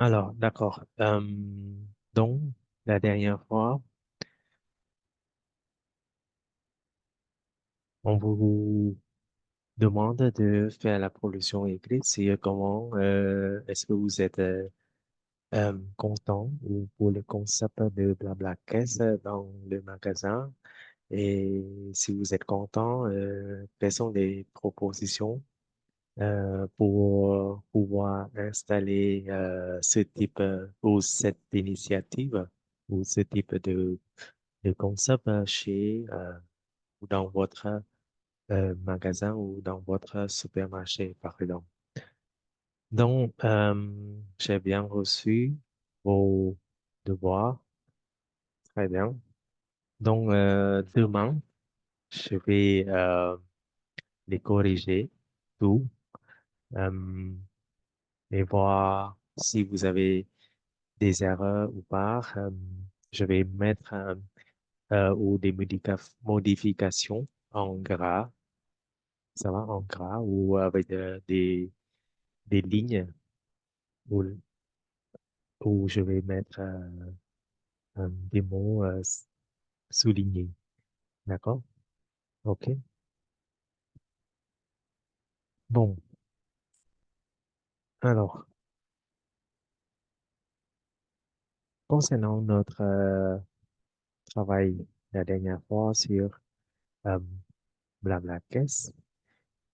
Alors, d'accord. Donc, la dernière fois, on vous demande de faire la production écrite. C'est comment, est-ce que vous êtes content ou pour le concept de Blablacaisse dans le magasin? Et si vous êtes content, quelles sont les propositions pour pouvoir installer ce type ou cette initiative ou ce type de concept chez ou dans votre magasin ou dans votre supermarché, par exemple. Donc, j'ai bien reçu vos devoirs. Très bien. Donc, demain, je vais les corriger tout euh, et voir si vous avez des erreurs ou pas. Je vais mettre ou des modifications en gras, ça va, en gras ou avec des lignes où, où je vais mettre des mots soulignés. D'accord? OK. Bon, alors, concernant notre travail la dernière fois sur euh, Blablacaisse,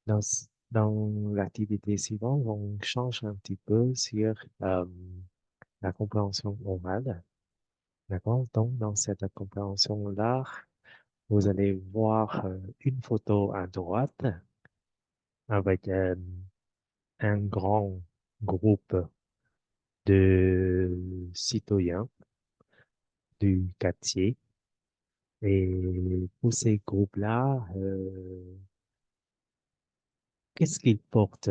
dans l'activité suivante, on change un petit peu sur la compréhension orale. D'accord? Donc, dans cette compréhension-là, vous allez voir une photo à droite avec un grand groupe de citoyens du quartier. Et pour ces groupes-là, qu'est-ce qu'ils portent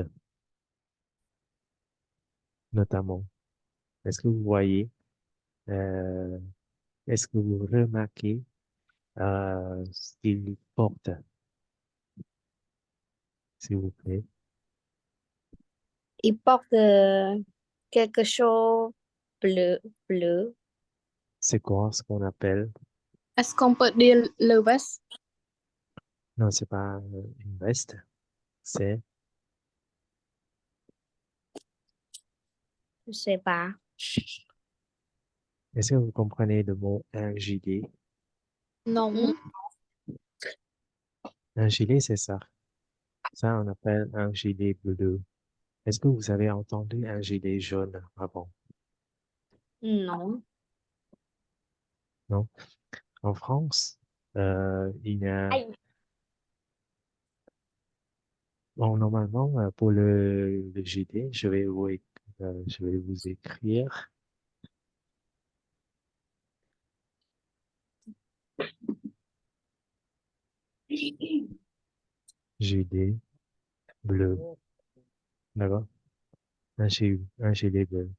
notamment? Est-ce que vous voyez, euh, est-ce que vous remarquez ce qu'ils portent, s'il vous plaît? Il porte quelque chose bleu, bleu. C'est quoi ce qu'on appelle? Est-ce qu'on peut dire le veste? Non, c'est pas une veste, c'est, Je sais pas. est-ce que vous comprenez le mot un gilet? Non. Un gilet, c'est ça. Ça, on appelle un gilet bleu. Est-ce que vous avez entendu un gilet jaune avant? Non. Non? En France, il y a, Aïe. bon, normalement, pour le gilet, je vais vous écrire gilet bleu. D'accord? Un gilet bleu.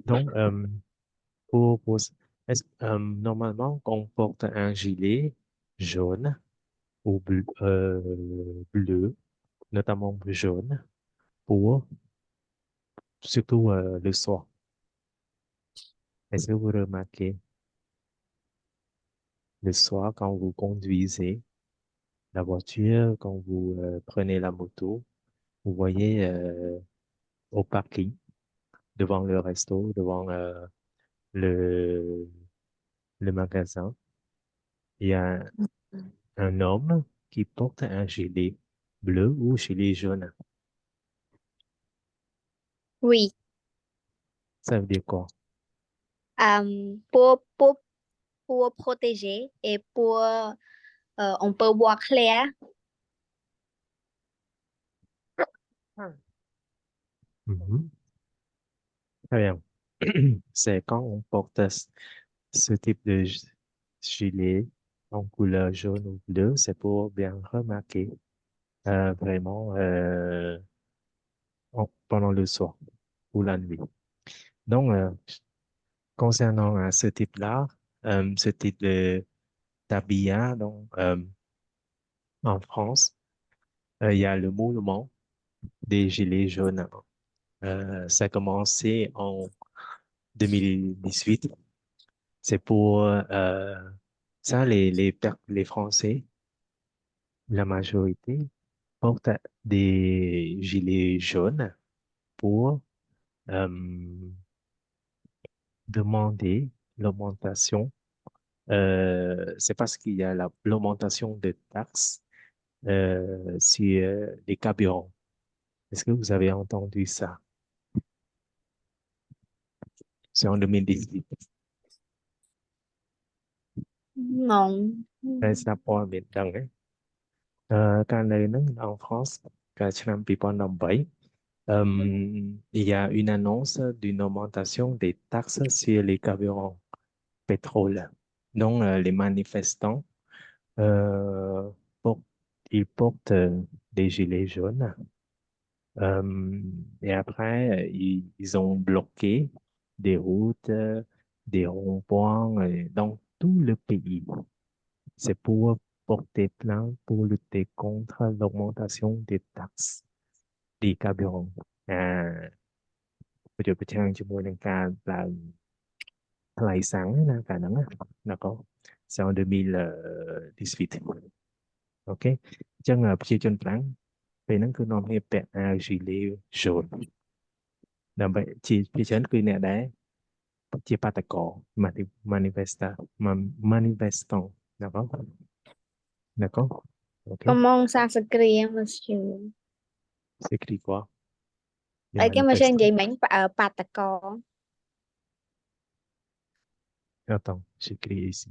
Donc, pour, normalement, on porte un gilet jaune ou bleu, notamment jaune, pour surtout le soir. Est-ce que vous remarquez le soir quand vous conduisez la voiture, quand vous prenez la moto, vous voyez au parking, devant le resto, devant le, le magasin, il y a un homme qui porte un gilet bleu ou gilet jaune. Oui. Ça veut dire quoi? Pour protéger et on peut voir clair. Mhm. Très bien. C'est quand on porte ce type de gilet en couleur jaune ou bleu, c'est pour bien remarquer vraiment pendant le soir ou la nuit. Donc, concernant ce type-là, ce type de d'habillage, donc, en France, il y a le mouvement des gilets jaunes. Ça a commencé en 2018. C'est pour ça, les Français, la majorité, portent des gilets jaunes pour euh, demander l'augmentation. C'est parce qu'il y a l'augmentation de taxes sur les carburants. Est-ce que vous avez entendu ça? C'est en 2018. Non. C'est la première fois. การเลยนึง en France កាលឆ្នាំ2018 il y a une annonce d'une augmentation des taxes sur les carburants pétrole. Donc, les manifestants, euh, portent- ils portent des gilets jaunes. Et après, ils ont bloqué des routes, des ronds-points dans tout le pays. C'est pour porter plainte pour lutter contre l'augmentation des taxes des carburants. À, ប្រយុទ្ធប្រឆាំងជាមួយនឹងការឡើងថ្លៃសាំងណាកាលហ្នឹងណា c'est en 2018 OK អញ្ចឹងប្រជាជនប្រាំងពេលហ្នឹងគឺនាំគ្នាពាក់អាវ gilet jaune ដើម្បីជាច្រើនគឺអ្នកដែលជាបាតកោ manifestant d'accord d'accord OK Comment ça s'écrit, monsieur? c'est écrit quoi les Cái monsieur manifestants vậy mình bát có. attends j'écris ici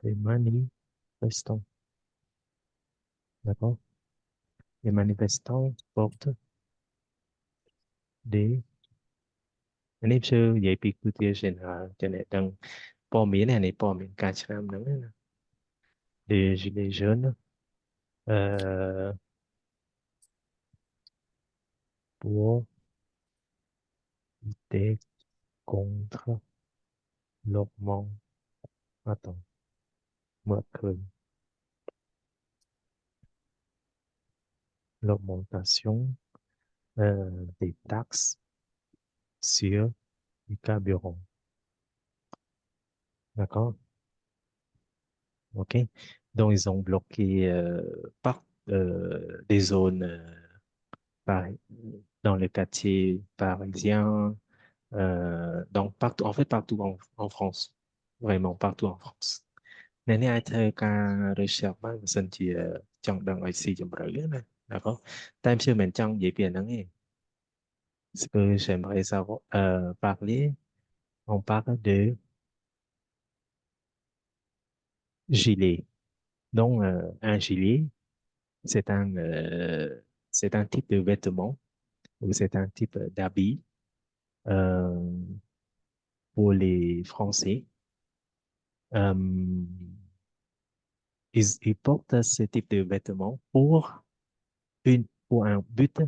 les manifestants d'accord les manifestants portent des នេះគឺនិយាយពីគ្រោះថ្នាក់ des gilets jaunes pour lutter contre l'augmentation. Attends, moi, l'augmentation des taxes sur les carburants. D'accord? OK? Donc, ils ont bloqué des zones par- dans le quartier parisien, donc partout, en fait, partout en France. Vraiment, partout en France. អ្នកនេះអាចធ្វើការ research បានបើសិនជាចង់ដឹងឲ្យស៊ីជម្រៅណា d'accord តែខ្ញុំមិនចង់និយាយពីអាហ្នឹងទេ ce que j'aimerais savoir parler on parle de gilet donc un gilet c'est c'est un type de vêtement ou c'est un type d'habit euh, pour les Français. Euh, ils portent ce type de vêtements pour un but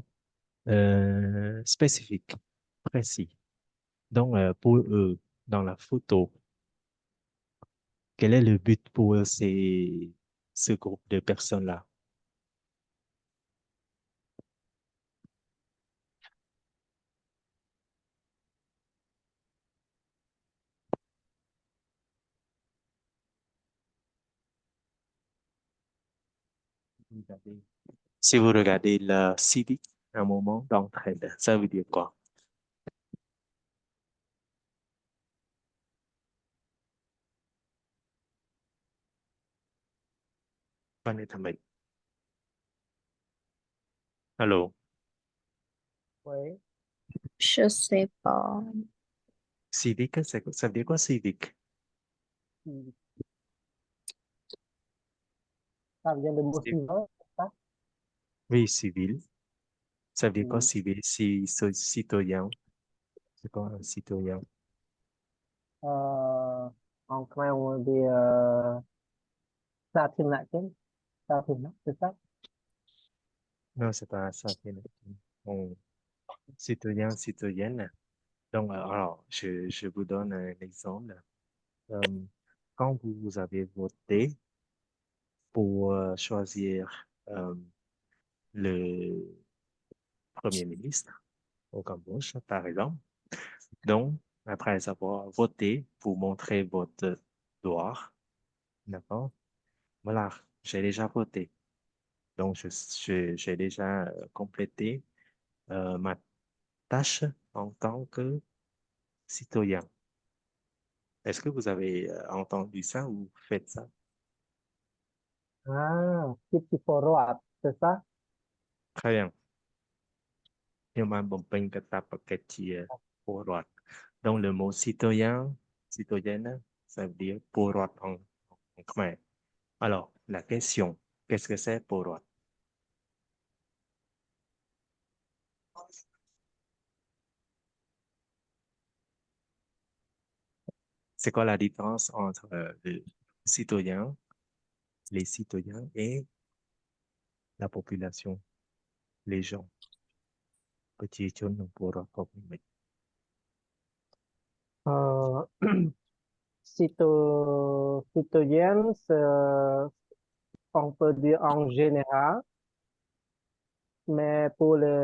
spécifique, précis. Donc, pour eux, dans la photo, quel est le but pour ce groupe de personnes-là? Regardez. Si vous regardez le civique, un moment d'entraide, ça veut dire quoi? Honnêtement. Allô? Oui, Je sais pas. Civique, ça veut dire quoi civique? hmm, ça vient de mot Ci- suivant, c'est ça? Oui, civil. Ça veut dire quoi Hmm, civil? Citoyen. C'est quoi un citoyen? euh, en clair, on dit ça c'est ça? Non, c'est pas ça. On- Citoyen, citoyenne. Donc, alors, je vous donne un exemple. Euh, quand vous avez voté pour choisir le, Premier ministre au Cambodge, par exemple. Donc, après avoir voté, vous montrez votre droit, d'accord? Voilà, j'ai déjà voté. Donc, j'ai déjà complété ma tâche en tant que citoyen. Est-ce que vous avez entendu ça ou fait ça? Ah, keep forward, c'est ça? Très bien. ខ្ញុំបានបំពេញកាតព្វកិច្ចជាពលរដ្ឋ Donc le mot citoyen, citoyenne, ça veut dire ពលរដ្ឋen khmer. Alors, la question, qu'est-ce que c'est ពលរដ្ឋ? C'est quoi la différence entre le citoyen, les citoyens et la population, les gens? ប្រជាជននិងពលរដ្ឋក៏មិន Euh, citoyen, on peut dire en général, mais pour le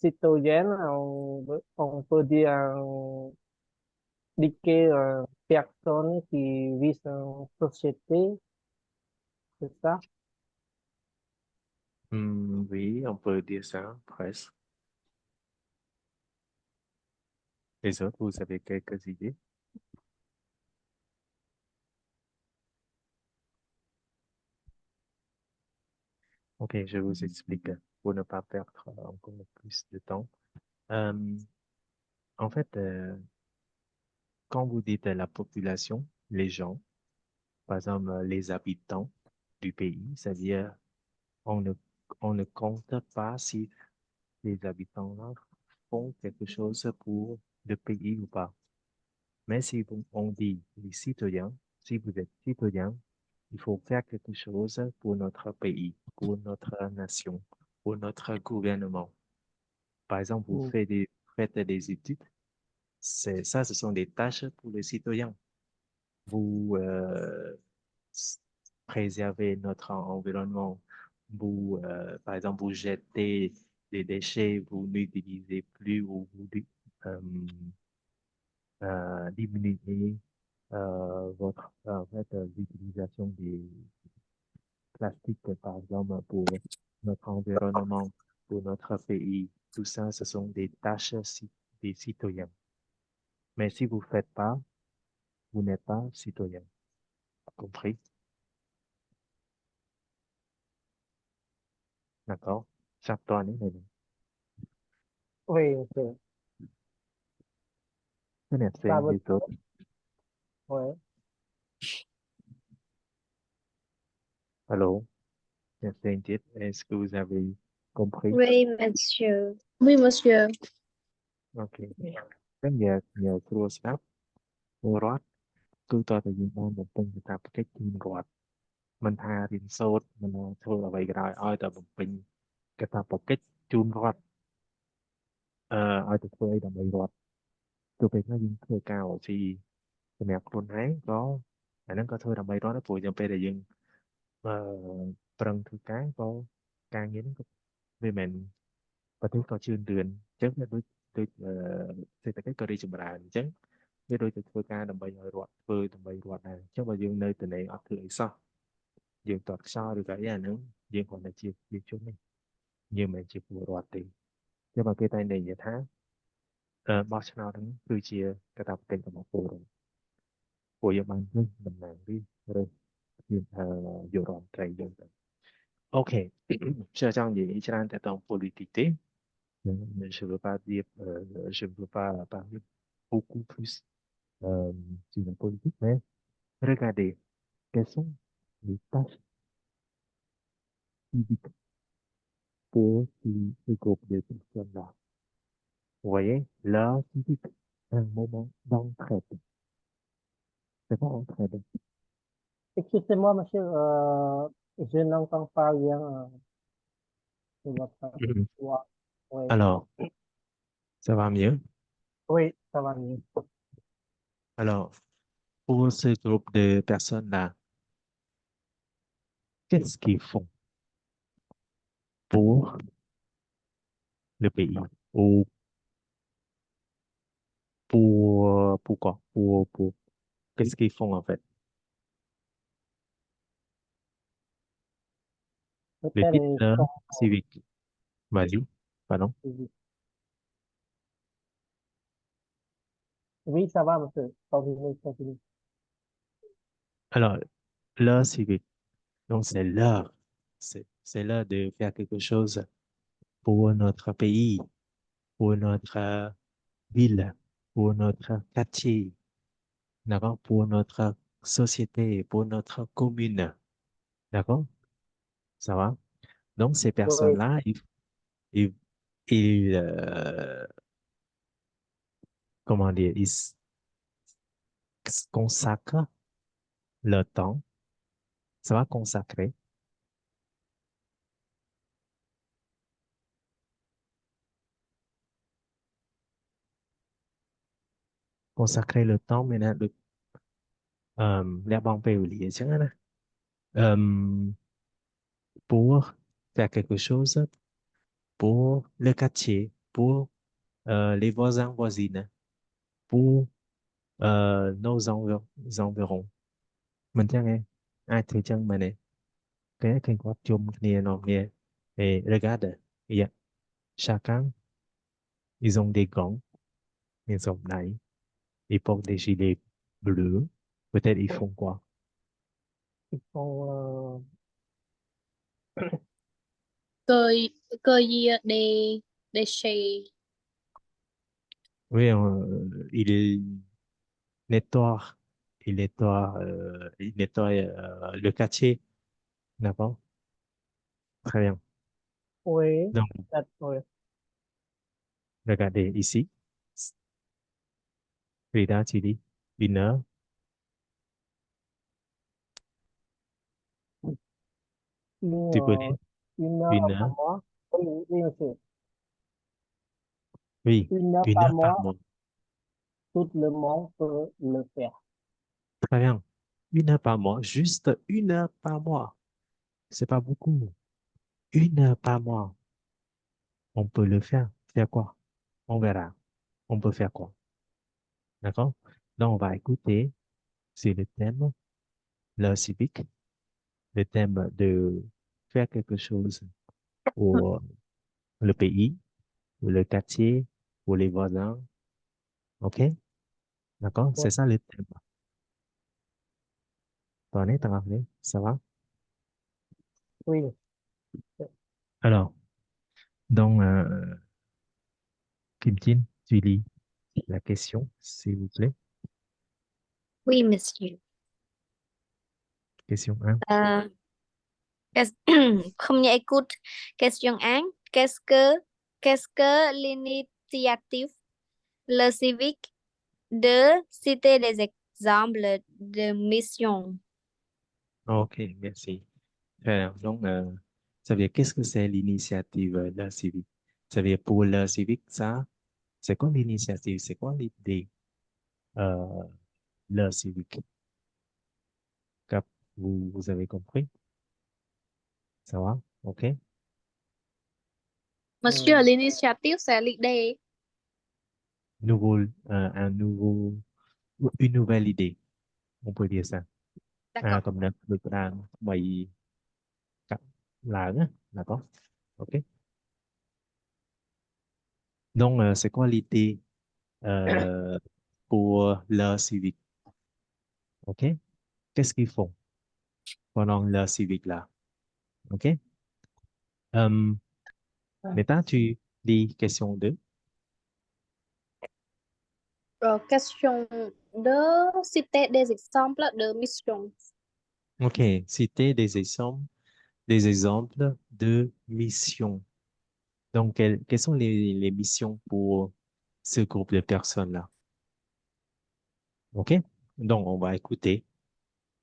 citoyen, on peut dire indiquer personne qui vit en société, c'est ça? Oui, on peut dire ça, presque. Les autres, vous avez quelques idées? Ok, je vous explique pour ne pas perdre encore plus de temps. Euh, en fait, quand vous dites la population, les gens, par exemple les habitants du pays, c'est-à-dire on ne, on ne compte pas si les habitants-là font quelque chose pour le pays ou pas. Mais si on dit les citoyens, si vous êtes citoyen, il faut faire quelque chose pour notre pays, pour notre nation, pour notre gouvernement. Par exemple, Mm. faites des études. Ça, ce sont des tâches pour les citoyens. Vous préservez notre environnement. Vous, par exemple, vous jetez des déchets, vous n'utilisez plus ou vous euh, diminuez en fait, l'utilisation des plastiques, par exemple, pour notre environnement, pour notre pays. Tout ça, ce sont des tâches des citoyens. Mais si vous ne faites pas, vous n'êtes pas citoyen. Compris? D'accord? Chaque année, mais Oui, ok. merci Ça veut les autres. ouais. Allô? Merci Ingrid. Est-ce que vous avez compris? Oui, monsieur. Oui, monsieur. Ok. Rất nhờ thua sắp. Mua rót. Cứ cho tự nhiên đang một tuần người ta cái chim rót. Mình thà thì sốt. Mình thua là vậy rồi. Ôi ta một bình. Cái ta một cái chum rót. Ôi ta thua ấy là vậy rót. Tôi biết nó những thua cao thì mẹ con ấy có. Nó có thua là vậy đó. Nó phụ cho bây giờ dừng. Prâng thư cái có. Càng như nó có. Vì mình ប្រទេសក៏ជឿនលឿនអញ្ចឹងវាដូចសេដ្ឋកិច្ចក៏រីកចម្រើនអញ្ចឹងវាដូចទៅធ្វើការដើម្បីឲ្យរដ្ឋធ្វើដើម្បីរដ្ឋដែរអញ្ចឹងបើយើងនៅតែអត់ធ្វើអីសោះយើងតត់ខ្សោយឬក៏អីអាហ្នឹងយើងគ្រាន់តែជាប្រជាជនទេយើងមិនមែនជាពលរដ្ឋទេអញ្ចឹងបើគេតែនិយាយថាបោះឆ្នោតហ្នឹងគឺជាកាតព្វកិច្ចរបស់ពលរដ្ឋពួកយើងបានរើសតំណាងរើសយករដ្ឋមន្ត្រីយើងទៅអូខេចង់និយាយច្រើនតែតង politique ទេ Mais je ne veux pas dire, je ne veux pas parler beaucoup plus sur la politique, mais regardez, quelles sont les tâches civiques pour ce groupe de personnes-là. Vous voyez, l'art civique, un moment d'entraide. C'est pas entraide. Excusez-moi, monsieur, je n'entends pas bien votre Mhm. voix. Oui, Alors, ça va mieux. oui, ça va mieux. Alors, pour ce groupe de personnes-là, qu'est-ce qu'ils font pour le pays. Ou pour quoi? Qu'est-ce qu'ils font en fait? Le Peut-être titre ils là, sont civique. Vas-y, pardon. civiques. Oui, ça va, monsieur. Continuez, continuez. Alors, l'heure civique. Donc, c'est l'heure de faire quelque chose pour notre pays, pour notre ville, pour notre quartier, d'accord? Pour notre société, pour notre commune, d'accord? Ça va? Donc, ces Oui, personnes-là, ils, ils, comment dire, consacrent leur temps, ça va consacrer le temps maintenant, les banques oublier, pour faire quelque chose pour le quartier, pour les voisins, voisines, pour nos environs. Mình chẳng nghe, ai thì chẳng mà nè, cái quạt chung nè nọ nè, et regarde, il y a chacun, ils ont des gants, ils ont des, ils portent des gilets bleus, peut-être ils font quoi? ils sont Cười cười gì để shade. Oui, nettoient, ils nettoient le quartier, d'accord? Très bien. oui, Donc, oui. regardez ici, Frida, tu dis, une heure, Une, tu peux lire, une une heure par heure, mois. Oui, oui, monsieur. oui, Une heure une par heure par mois, mois. tout le monde peut le faire. Très bien. Une heure par mois, juste une heure par mois. C'est pas beaucoup. Une heure par mois. On peut le faire. Faire quoi? On verra. On peut faire quoi? D'accord? Donc, on va écouter. C'est le thème, l'heure civique, le thème de faire quelque chose pour le pays, pour le quartier, pour les voisins. OK? D'accord? Oui, C'est ça le thème. T'en rappelé? Ça va? oui. Alors, donc, Kim Chin, tu lis la question, s'il vous plaît. Oui, monsieur. Question 1. Euh, Première écoute, question 1. Qu'est-ce que l'initiative, le civique de citer des exemples de mission? OK, merci. Donc, ça veut dire, qu'est-ce que c'est l'initiative la civique? Ça veut dire, pour la civique, ça, c'est quoi l'initiative? C'est quoi l'idée, euh, la civique? Cap, vous avez compris? Ça va? OK? Monsieur, l'initiative, c'est l'idée. Nouveau, un nouveau, une nouvelle idée. On peut dire ça. D'accord. Comme notre được đang bị cặp là á, là có. OK? Donc, c'est quoi l'idée euh, pour l'heure civique? OK? Qu'est-ce qu'ils font pendant l'heure civique là? OK? Euh, Maintenant, tu dis question 2. Question de citer des exemples de mission. OK. Citer des exemples de missions. Donc, quelles sont les missions pour ce groupe de personnes-là? OK? Donc, on va écouter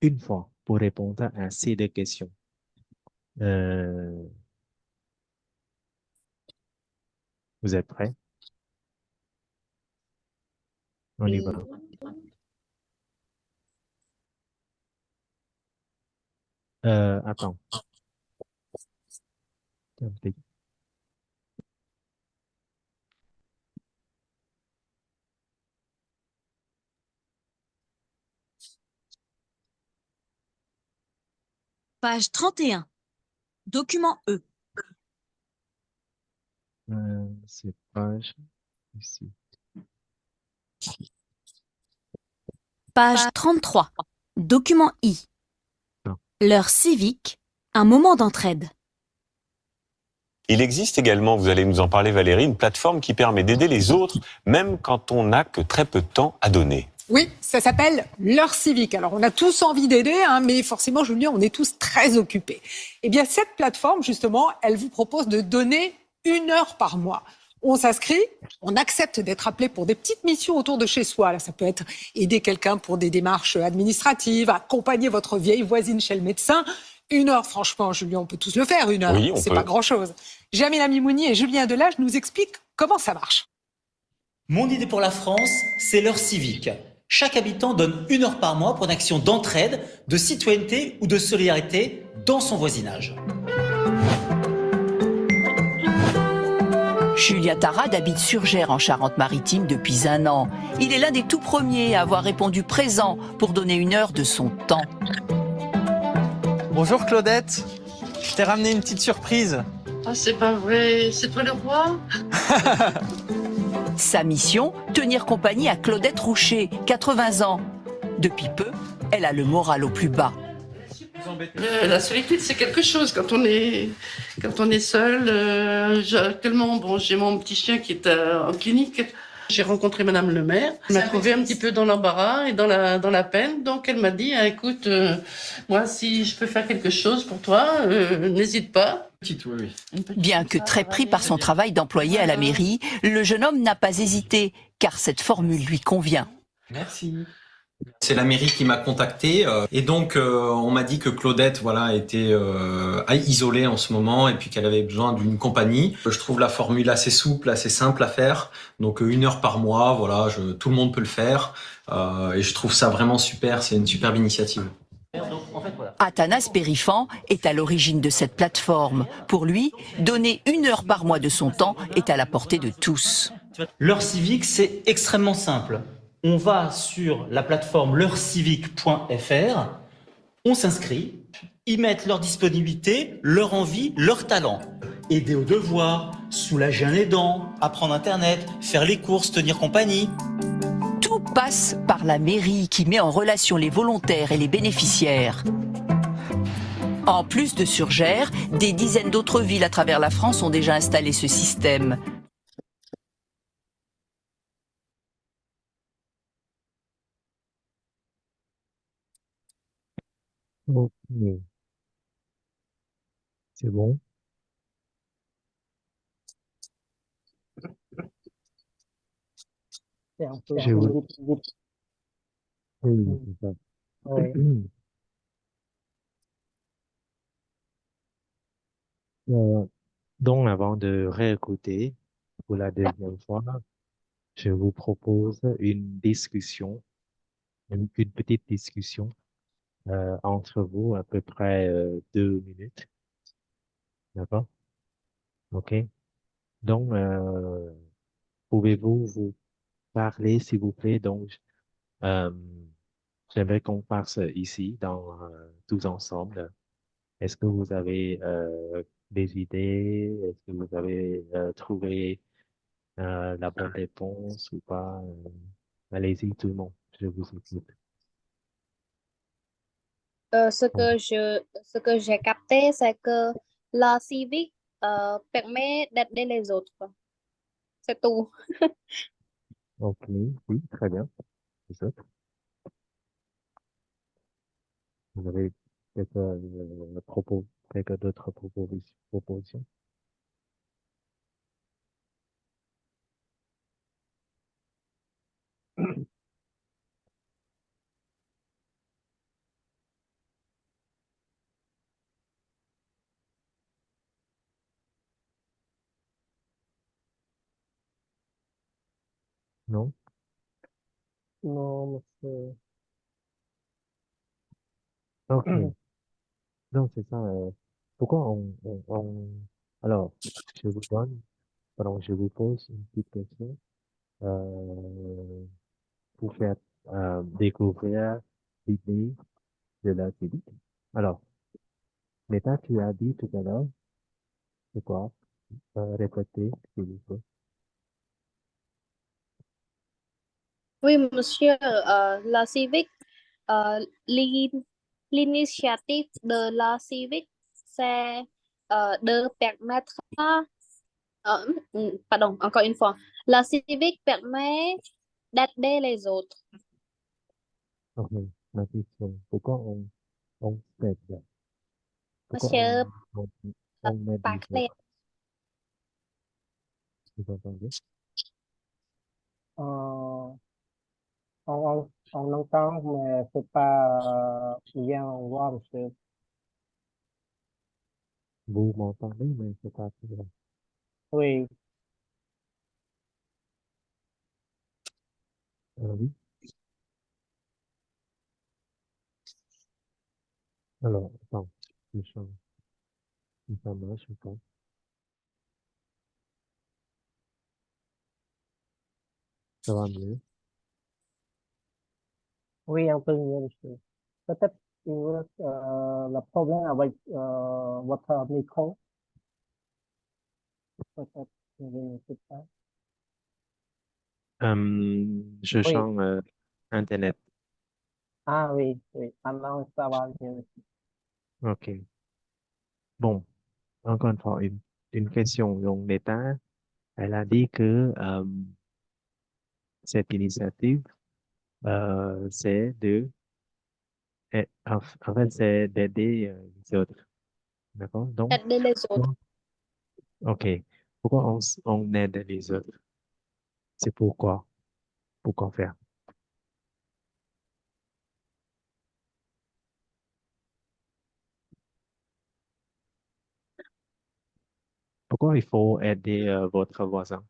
une fois pour répondre à ces deux questions. Euh, Vous êtes prêts? On y Oui. va. Attends. Un petit- Page 31. Document E. C'est page ici. Page 33. Document I. Non. L'heure civique, un moment d'entraide. Il existe également, vous allez nous en parler Valérie, une plateforme qui permet d'aider les autres, même quand on n'a que très peu de temps à donner. Oui, ça s'appelle l'heure civique. Alors, on a tous envie d'aider, mais forcément, Julien, on est tous très occupés. Eh bien, cette plateforme, justement, elle vous propose de donner 1 heure par mois. On s'inscrit, on accepte d'être appelé pour des petites missions autour de chez soi. Là, ça peut être aider quelqu'un pour des démarches administratives, accompagner votre vieille voisine chez le médecin. 1 heure, franchement, Julien, on peut tous le faire, 1 heure. Oui, on C'est peut. pas grand-chose. Jamila Mimouni et Julien Delage nous expliquent comment ça marche. Mon idée pour la France, c'est l'heure civique. Chaque habitant donne 1 heure par mois pour une action d'entraide, de citoyenneté ou de solidarité dans son voisinage. Julien Tarade habite Surgères en Charente-Maritime depuis 1 an. Il est l'un des tout premiers à avoir répondu présent pour donner 1 heure de son temps. Bonjour Claudette, je t'ai ramené une petite surprise. Ah, c'est pas vrai, c'est toi le roi? Sa mission, tenir compagnie à Claudette Roucher, 80 ans. Depuis peu, elle a le moral au plus bas. La solitude, c'est quelque chose quand on est seul. Actuellement, bon, j'ai mon petit chien qui est en clinique. J'ai rencontré Madame le maire. Elle m'a trouvé un petit peu dans l'embarras et dans la peine. Donc, elle m'a dit, ah, écoute, moi, si je peux faire quelque chose pour toi, n'hésite pas. Bien que très pris par son travail d'employé à la mairie, le jeune homme n'a pas hésité, car cette formule lui convient. Merci. C'est la mairie qui m'a contacté et donc on m'a dit que Claudette était isolée en ce moment et puis qu'elle avait besoin d'une compagnie. Je trouve la formule assez souple, assez simple à faire. Donc 1 heure par mois, tout le monde peut le faire et je trouve ça vraiment super. C'est une superbe initiative. Athanas Périfan est à l'origine de cette plateforme. Pour lui, donner 1 heure par mois de son temps est à la portée de tous. L'heure civique, c'est extrêmement simple. On va sur la plateforme l'heurecivique.fr, on s'inscrit, ils mettent leur disponibilité, leur envie, leur talent. Aider aux devoirs, soulager un aidant, apprendre Internet, faire les courses, tenir compagnie. Tout passe par la mairie qui met en relation les volontaires et les bénéficiaires. En plus de Surgères, des dizaines d'autres villes à travers la France ont déjà installé ce système. Ok. C'est bon. C'est un peu Je vous... vite. Oui, c'est ça. Ouais. Donc, avant de réécouter pour la deuxième fois, je vous propose une discussion, une petite discussion entre vous, à peu près 2 minutes. D'accord? OK? Donc, pouvez-vous vous parler, s'il vous plaît? Donc, euh, j'aimerais qu'on passe ici, tous ensemble. Est-ce que vous avez des idées? Est-ce que vous avez trouvé la bonne réponse ou pas? Allez-y, tout le monde, je vous écoute. Ce que j'ai capté, c'est que la civique permet d'aider les autres. C'est tout. Ok, oui, très bien. C'est ça. Vous avez quelques d'autres propositions? Non? Non, mais Ok. c'est... Donc, c'est ça. Pourquoi alors, je vous donne, pardon, je vous pose une petite question pour faire découvrir l'idée de la civique. Alors, L'État, tu as dit tout à l'heure, c'est quoi? Répétez, s'il vous plaît. Oui, monsieur, la civique, l'initiative de la civique, c'est de permettre, pardon, encore une fois, la civique permet d'aider les autres. Ok, ma question. Pourquoi on s'aide? Pourquoi Monsieur, on aide pas les clair. autres? Vous entendez? Ờ, on entend, mais c'est pas bien voir, monsieur. Vous m'entendez, mais c'est pas clair. Oui, Oui. Alors, attends, je change. Si ça marche ou pas? Ça va mieux? oui, un peu mieux, monsieur. Peut-être il y a le problème avec votre micro. Peut-être, je ne sais pas. Je Oui, change Internet. ah oui, oui, maintenant ça va mieux. OK. Bon, encore une fois, une question. Donc, l'État, elle a dit que cette initiative, c'est en fait, c'est d'aider les autres. D'accord? Donc, Aider les autres. pourquoi- OK. Pourquoi on aide les autres? C'est pourquoi? Pourquoi faire? Pourquoi il faut aider votre voisin?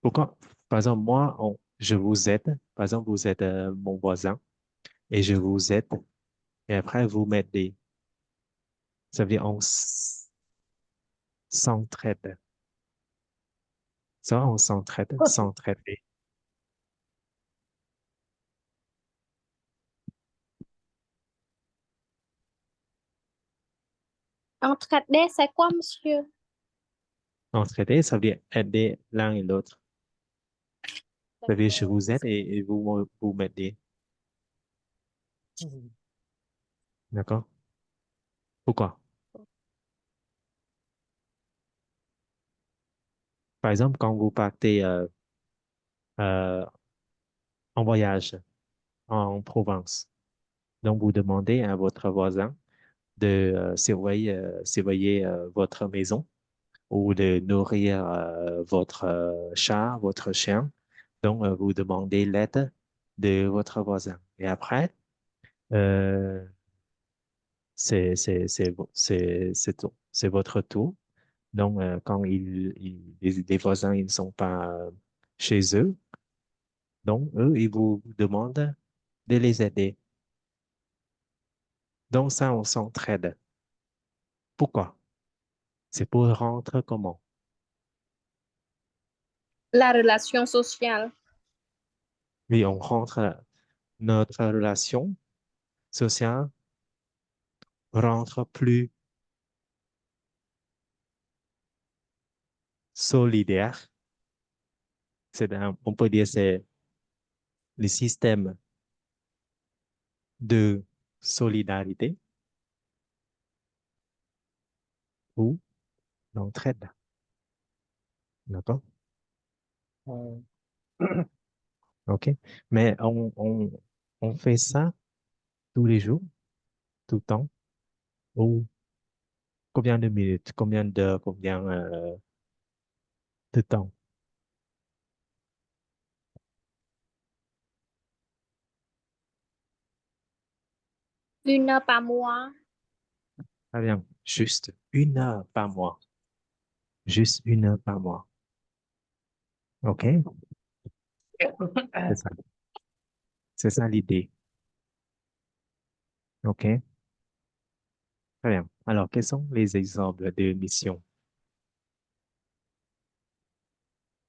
Pourquoi, par exemple, moi, je vous aide. Par exemple, vous êtes mon voisin et je vous aide et après vous m'aidez. Ça veut dire s'entraide. Ça, on s'entraide, s'entraider. Entraider, c'est quoi, monsieur? Entraider, ça veut dire aider l'un et l'autre. Ça veut dire je vous aide et vous m'aidez. Mhm. D'accord? Pourquoi? Par exemple, quand vous partez euh, en voyage en Provence, donc vous demandez à votre voisin de surveiller votre maison ou de nourrir votre chat, votre chien. Donc, vous demandez l'aide de votre voisin. Et après, euh, c'est votre tour. Donc, quand les voisins ils ne sont pas chez eux, donc eux, ils vous demandent de les aider. Donc, ça, on s'entraide. Pourquoi? C'est pour rentrer comment? La relation sociale. Oui, on rentre notre relation sociale rentre plus solidaire. On peut dire c'est le système de solidarité ou d'entraide. D'accord? Euh, OK? Mais on fait ça tous les jours, tout le temps, ou combien de minutes, combien d'heures, combien de temps? 1 heure par mois. Très bien. Juste 1 heure par mois. Juste 1 heure par mois. OK? C'est ça. C'est ça l'idée. OK? Très bien. Alors, quels sont les exemples de missions?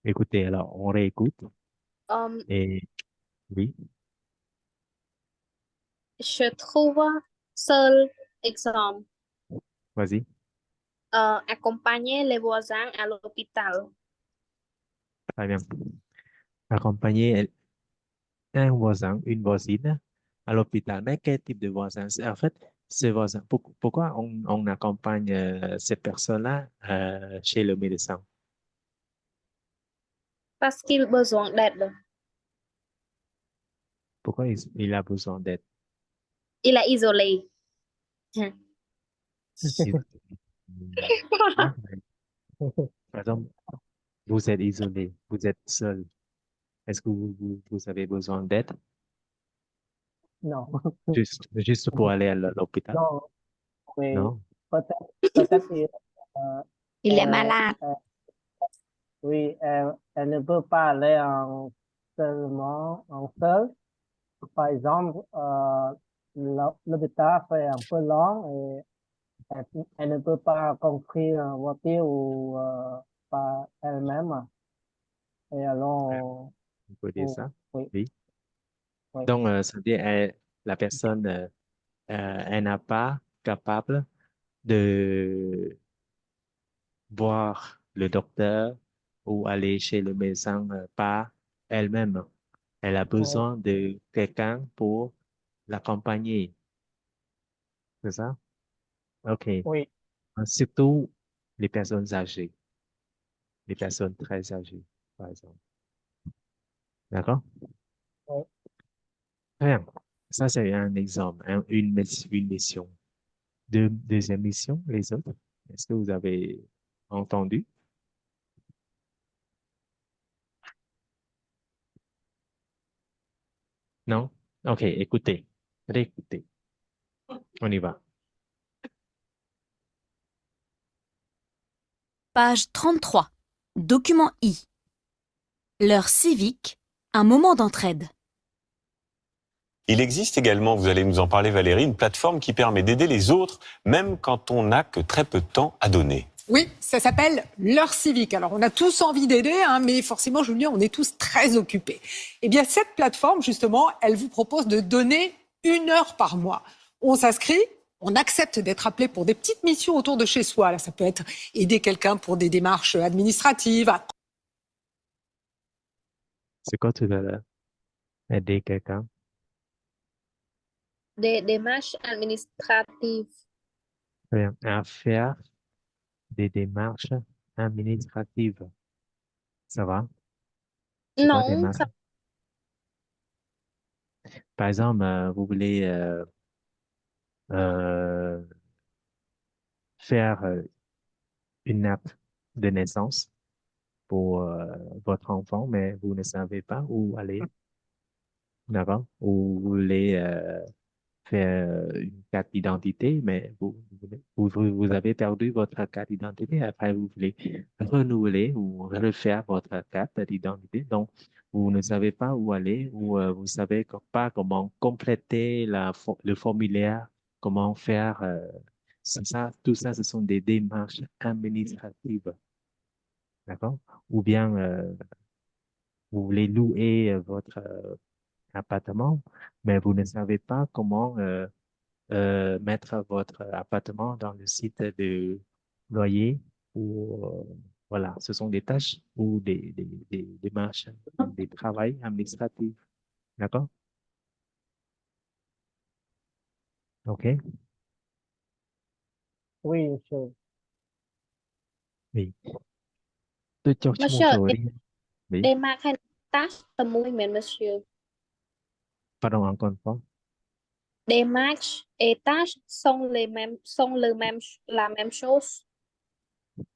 Écoutez, alors, on réécoute. Euh, Et oui, je trouve seul exemple. Vas-y. Accompagner les voisins à l'hôpital. Très bien. Accompagner un voisin, une voisine à l'hôpital. Mais quel type de voisin? En fait, ce voisin, pourquoi on accompagne ces personnes-là chez le médecin? Parce qu'il a besoin d'aide. Pourquoi il a besoin d'aide? Il est isolé. Il- Ah, par exemple, vous êtes isolé, vous êtes seul. Est-ce que vous avez besoin d'aide Non. juste pour aller à l'hôpital? Non, oui, Non? peut-être Il est elle- malade. elle- oui, elle ne peut pas aller seulement en seul. Par exemple, l'hôpital fait un peu long et elle ne peut pas construire une voiture ou par elle-même. Et alors, On peut dire ça? oui, Oui. oui, Donc, ça veut dire la personne, elle n'a pas capable de voir le docteur ou aller chez le médecin par elle-même. Elle a oui, besoin de quelqu'un pour l'accompagner. C'est ça? OK. oui, Surtout les personnes âgées, les personnes très âgées, par exemple. D'accord? oui. Très bien. Ça, c'est un exemple, une mission. Deuxième mission, les autres. Est-ce que vous avez entendu? Non? OK, écoutez. Réécoutez. On y va. Page 33. Document I. L'heure civique, un moment d'entraide. Il existe également, vous allez nous en parler Valérie, une plateforme qui permet d'aider les autres, même quand on n'a que très peu de temps à donner. Oui, ça s'appelle l'heure civique. Alors, on a tous envie d'aider, hein, mais forcément, Julien, on est tous très occupés. Eh bien, cette plateforme, justement, elle vous propose de donner 1 heure par mois. On s'inscrit, on accepte d'être appelé pour des petites missions autour de chez soi. Là, ça peut être aider quelqu'un pour des démarches administratives. C'est quoi tout à l'heure? Aider quelqu'un? Des démarches administratives. Très bien. À faire des démarches administratives. Ça va? C'est quoi Non, démarche? Par exemple, vous voulez euh, faire une nappe de naissance pour votre enfant, mais vous ne savez pas où aller. D'accord? Ou vous voulez faire une carte d'identité, mais vous avez perdu votre carte d'identité. Après, vous voulez renouveler ou refaire votre carte d'identité. Donc, vous ne savez pas où aller ou vous ne savez pas comment compléter le formulaire, comment faire. Tout ça, ce sont des démarches administratives. D'accord? Ou bien, vous voulez louer votre appartement, mais vous ne savez pas comment mettre votre appartement dans le site de loyer ou voilà, ce sont des tâches ou des démarches, des travails administratifs. D'accord? OK? Oui, monsieur. Oui. Tôi cho chị một monsieur, chỗ đi. Oui. démarche hay tâche là mùi miền monsieur. Pardon, encore une fois. Démarche et tâche la même chose.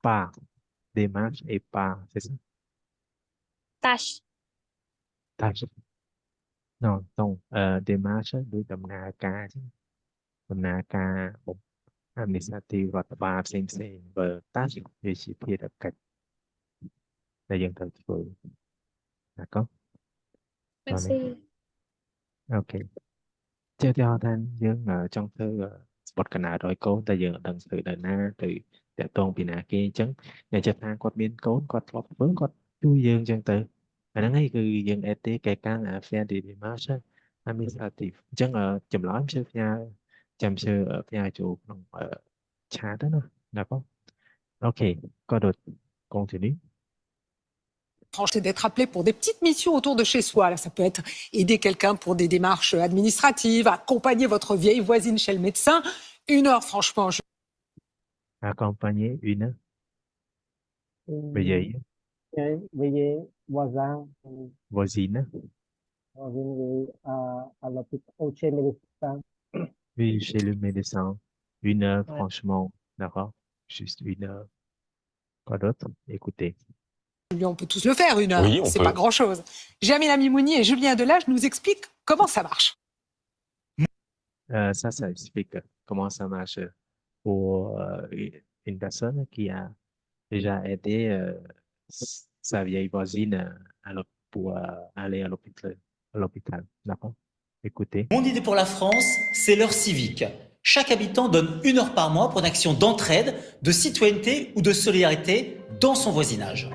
Pas. Démarche et pas. C'est ça? Tâche. Tâche. Non, không. Démarche ដូចដំណើរការចឹងដំណើរការadministrative រដ្ឋបាលផ្សេងៗបើ task វាជាភារកិច្ចដែលយើងត្រូវធ្វើណាក៏ Merci. OK ជាឧទាហរណ៍ថាយើងចង់ធ្វើស្ពតកណ្ដាល100កូនតែយើងអត់ដឹងធ្វើដល់ណាទៅតាក់ទងពីណាគេអញ្ចឹងអ្នកចិត្តថាគាត់មានកូនគាត់ធ្លាប់ធ្វើគាត់ជួយយើងអញ្ចឹងទៅអាហ្នឹងឯងគឺយើង aide quelqu'un à faire des démarches administratives អញ្ចឹងចម្លើយខ្ញុំផ្ញើចាំផ្ញើចូលក្នុង chat đó nữa. D'accord? Ok, có d'autres? Continue. C'est d'être appelé pour des petites missions autour de chez soi. Là, ça peut être aider quelqu'un pour des démarches administratives, accompagner votre vieille voisine chez le médecin. 1 heure, franchement, Accompagner une vieille veuillez voisin voisine voisine à l'hôpital au chez médecin. oui, chez le médecin. 1 heure, Ouais. franchement. D'accord? Juste 1 heure. Quoi d'autre? Écoutez. on peut tous le faire 1 heure. Oui, on C'est peut. pas grand-chose. Jamila Mimouni et Julien Delage nous expliquent comment ça marche. Ça explique comment ça marche pour une personne qui a déjà aidé sa vieille voisine pour aller à l'hôpital. D'accord? Écoutez. Mon idée pour la France, c'est l'heure civique. Chaque habitant donne 1 heure par mois pour une action d'entraide, de citoyenneté ou de solidarité dans son voisinage.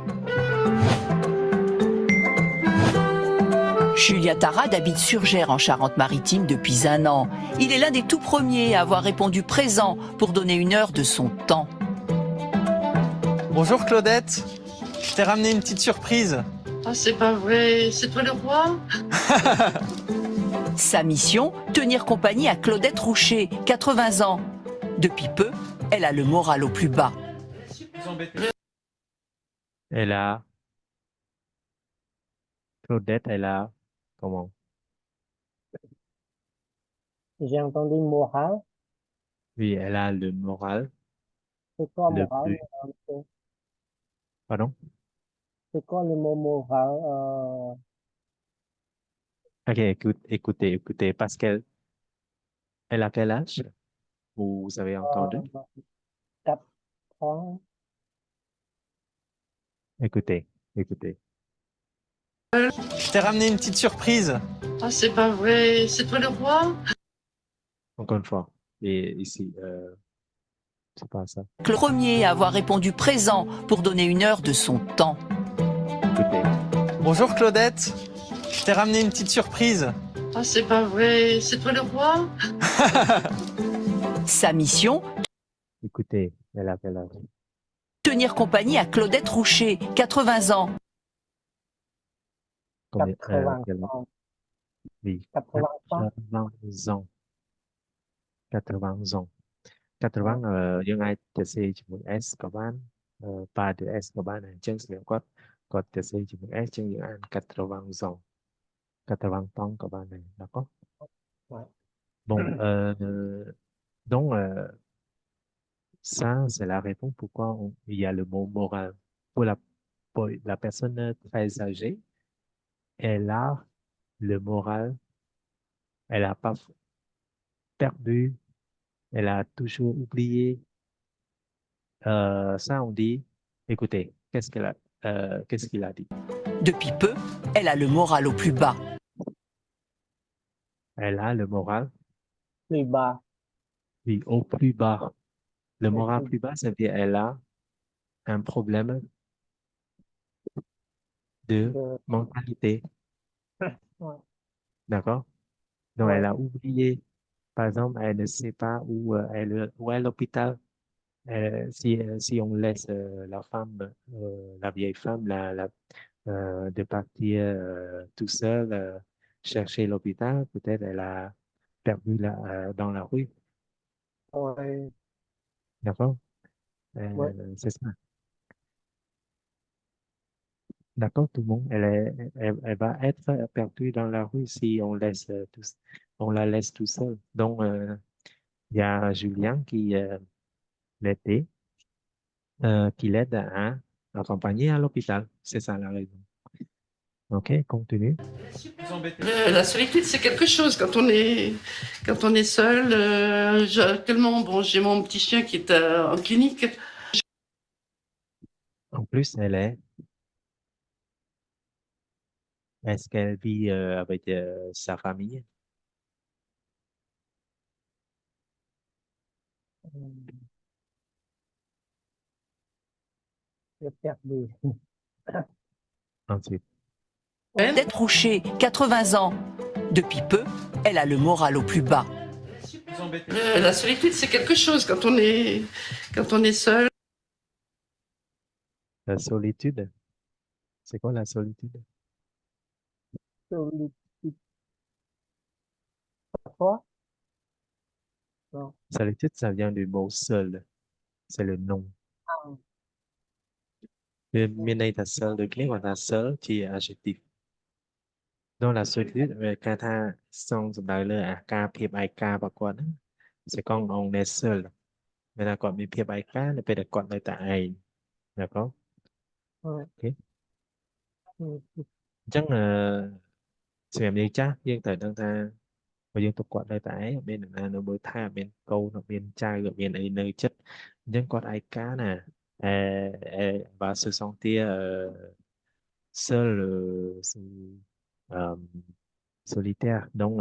Julien Tarade habite Surgères en Charente-Maritime depuis 1 an. Il est l'un des tout premiers à avoir répondu présent pour donner 1 heure de son temps. Bonjour Claudette. Je t'ai ramené une petite surprise. Ah, c'est pas vrai, c'est toi le roi? Sa mission, tenir compagnie à Claudette Roucher, 80 ans. Depuis peu, elle a le moral au plus bas. Claudette, elle a, comment? J'ai entendu moral. Oui, elle a le moral. C'est quoi le moral? plus- Pardon? C'est quoi le mot moral? Ok, écoutez, parce qu'elle a quel âge? Vous avez entendu? 4 ans. Écoutez. Je t'ai ramené une petite surprise. Ah, c'est pas vrai, c'est toi le roi? Encore une fois. Et ici, c'est pas ça. Le premier à avoir répondu présent pour donner 1 heure de son temps. Écoutez. Bonjour Claudette. Je t'ai ramené une petite surprise. Ah, c'est pas vrai, c'est toi le roi? Sa mission, Écoutez, elle a quel âge? tenir compagnie à Claudette Roucher, 80 ans. Combien? 80 quel âge? ans. Oui. 80 ans. 80 ans. 80 ans. 80 យើងអាចទៅសេជាមួយ S ក៏បានប៉ាទៅ S ក៏បានអញ្ចឹងសម្រាប់គាត់ទៅសេជាមួយ S អញ្ចឹងយើងអាន80 ans 80 ans ក៏បានដែរ d'accord? Ouais. Bon donc ça c'est la réponse pourquoi il y a le mot moral pour la personne très âgée elle a le moral elle a pas perdu elle a toujours oublié ça on dit écoutez qu'est-ce qu'il a dit Depuis peu, elle a le moral au plus bas. elle a le moral Plus bas. oui, au plus bas le Au moral plus plus bas ça veut dire elle a un problème de mentalité Ouais. d'accord donc Ouais. elle a oublié par exemple elle ne sait pas où est l'hôpital si on laisse la femme la vieille femme de partir tout seul chercher l'hôpital peut-être elle a perdu dans la rue Ouais. d'accord Ouais. c'est ça d'accord tout le monde elle va être perdue dans la rue si on la laisse tout seul donc il y a Julien qui l'aide à accompagner à l'hôpital c'est ça la raison ok continue La solitude, c'est quelque chose quand on est seul. Actuellement, bon, j'ai mon petit chien qui est en clinique. en plus est-ce qu'elle vit avec sa famille J'ai perdu. ensuite Claudette Roucher, 80 ans. Depuis peu, elle a le moral au plus bas. La solitude, c'est quelque chose quand on est seul. La solitude. C'est quoi la solitude? Solitude. Parfois, non. Solitude, ça vient du mot seul. C'est le nom. Bên đây là seul được nghĩa là seul thì adjective. Donc la solitude ការថាសងសំដៅលើអាការភាពឯការបស់គាត់ហ្នឹងc'est quand on est seul មានថាគាត់មានភាពឯកានៅពេលដែលគាត់នៅតែឯង d'accord Ouais. ok អញ្ចឹងសម្រាប់យើងចាស់យើងត្រូវដឹងថាបើយើងទុកគាត់នៅតែឯងអត់មាននរណានៅមើលថែអត់មានកូនអត់មានចៅអត់មានអីនៅចិត្តអញ្ចឹងគាត់ឯកាណាva se sentir seul solitaire donc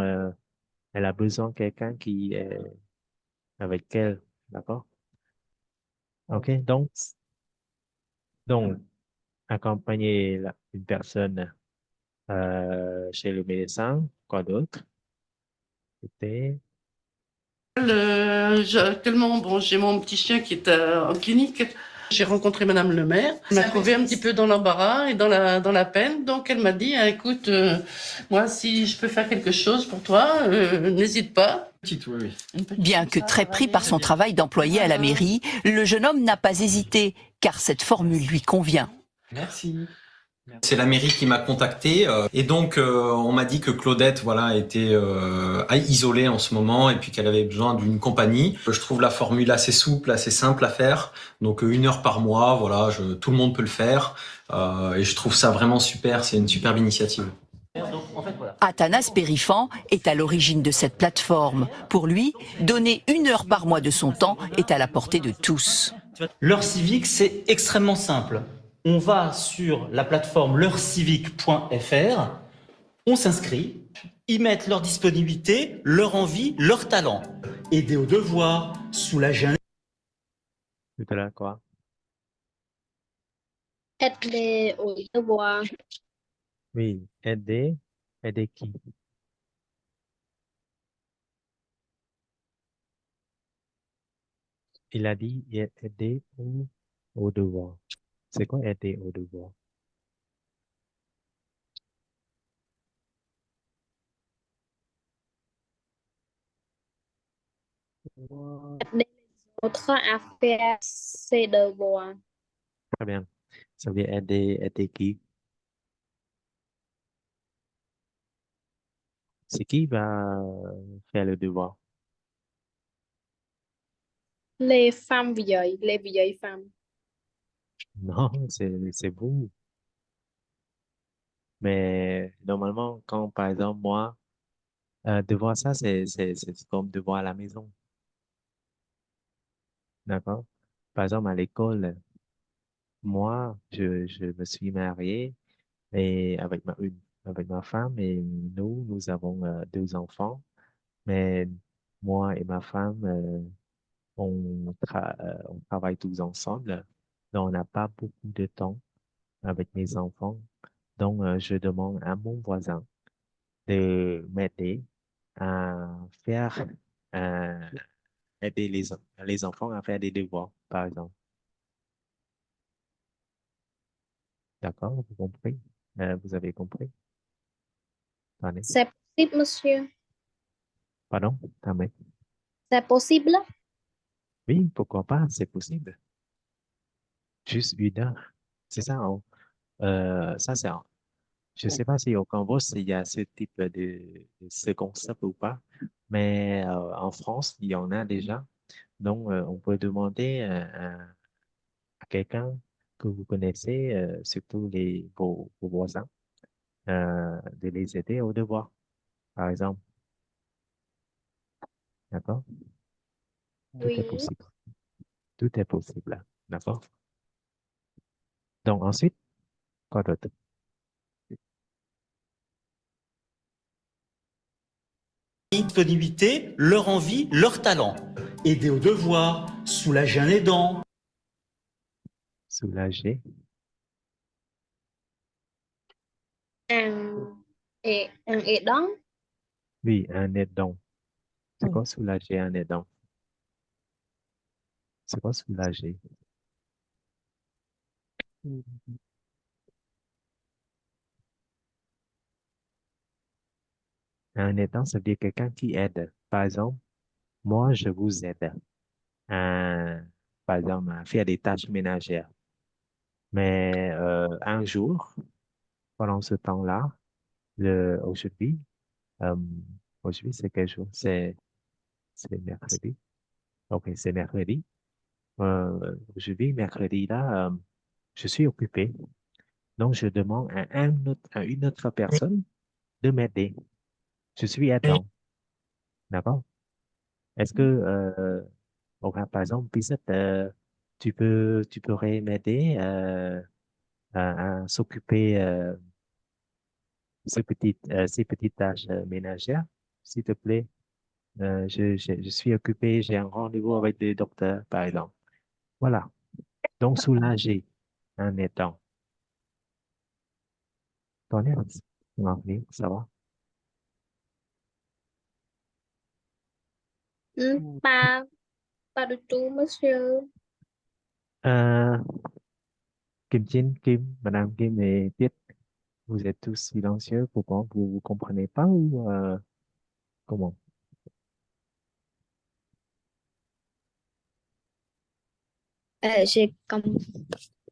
elle a besoin de quelqu'un qui est avec elle d'accord ok donc accompagner une personne chez le médecin quoi d'autre c'était Tellement, bon, j'ai mon petit chien qui est en clinique. J'ai rencontré Madame le maire. Elle m'a trouvé un petit peu dans l'embarras et dans la peine. Donc elle m'a dit, ah, écoute, moi, si je peux faire quelque chose pour toi, n'hésite pas. Bien que très pris par son travail d'employé à la mairie, le jeune homme n'a pas hésité, car cette formule lui convient. Merci. C'est la mairie qui m'a contacté et donc on m'a dit que Claudette était isolée en ce moment et puis qu'elle avait besoin d'une compagnie. Je trouve la formule assez souple, assez simple à faire. Donc 1 heure par mois, tout le monde peut le faire et je trouve ça vraiment super. C'est une superbe initiative. Athanas Périfan est à l'origine de cette plateforme. Pour lui, donner 1 heure par mois de son temps est à la portée de tous. L'heure civique, c'est extrêmement simple. On va sur la plateforme leurcivique.fr, on s'inscrit, ils mettent leur disponibilité, leur envie, leur talent. Aider au devoir, soulager un... tout à l'heure quoi aider au devoir. oui aider qui il a dit aider au devoir c'est quoi aider au devoir Aider les autres à faire ses devoirs. très bien ça veut dire aider qui c'est qui va faire le devoir Les femmes vieilles, les vieilles femmes. non c'est vous mais normalement quand par exemple moi devoir ça c'est comme devoir à la maison d'accord par exemple à l'école moi je me suis marié et avec ma femme et nous avons 2 enfants mais moi et ma femme on travaille tous ensemble donc on n'a pas beaucoup de temps avec mes enfants donc je demande à mon voisin de m'aider à faire aider les enfants à faire des devoirs par exemple d'accord vous comprenez vous avez compris Attendez. C'est possible, monsieur? Pardon Attendez. C'est possible? Oui, pourquoi pas, c'est possible. Juste 1 heure. C'est ça. Ça, je ne sais pas si au Cambodge, il y a ce type de ce concept ou pas, mais en France, il y en a déjà. Donc, on peut demander à quelqu'un que vous connaissez, surtout vos voisins, de les aider au devoir, par exemple. D'accord? Tout est Oui. possible. Tout est possible. D'accord? Donc, ensuite, quoi d'autre? Disponibilité, leur envie, leur talent. Aider au devoir, soulager un aidant. Soulager. Un aidant? Oui, un aidant. C'est quoi soulager un aidant? C'est quoi soulager? Un aidant, ça veut dire quelqu'un qui aide. Par exemple, moi, je vous aide à, par exemple, à faire des tâches ménagères. Mais un jour, pendant ce temps-là, aujourd'hui, euh, aujourd'hui, c'est quel jour? C'est mercredi. OK, c'est mercredi. Aujourd'hui, mercredi, là, je suis occupé. Donc, je demande à une autre personne de m'aider. Je suis aidant. D'accord? Est-ce que, par exemple, Pisette, tu pourrais m'aider à s'occuper ces petites tâches ménagères, s'il te plaît? Je suis occupé, j'ai un rendez-vous avec des docteurs, par exemple. Voilà. Donc, soulager un aidant. Ton aide, ça va? Pas, pas du tout, monsieur. Euh, Kim Jin, Kim, Madame Kim et Tiết, vous êtes tous silencieux. Pourquoi? Vous comprenez pas ou comment? J'ai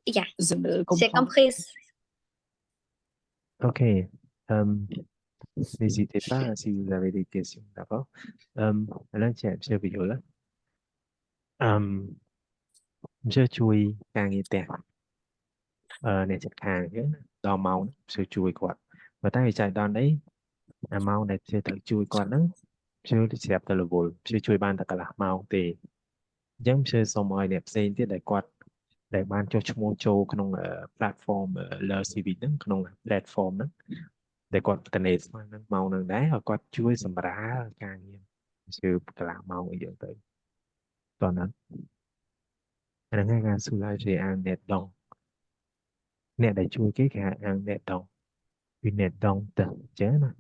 yeah, j'ai compris. OK. N'hésitez pas si vous avez des questions, d'accord? Là, chị ví dụ là chưa chui càng nhiệt tẹt này chặt hàng cái đòn màu sự chui quạt và tay chạy đòn đấy màu này sẽ tự chui quạt đó chưa xẹp từ lùi chưa chui ban tất cả là màu thì giống chưa xong rồi đẹp xinh thì đại quạt đại ban cho mua châuក្នុងplatform LCV ហ្នឹងក្នុង platform ហ្នឹងដែលគាត់ connect មកហ្នឹងមកនឹងដែរហើយគាត់ជួយសម្រាលការងារជឿកន្លះម៉ោងអីយ៉ាងទៅតោះណាអាហ្នឹងគេថា soulager un aidant អ្នកដែលជួយគេគេហៅ un aidant une aidante អញ្ចឹងណា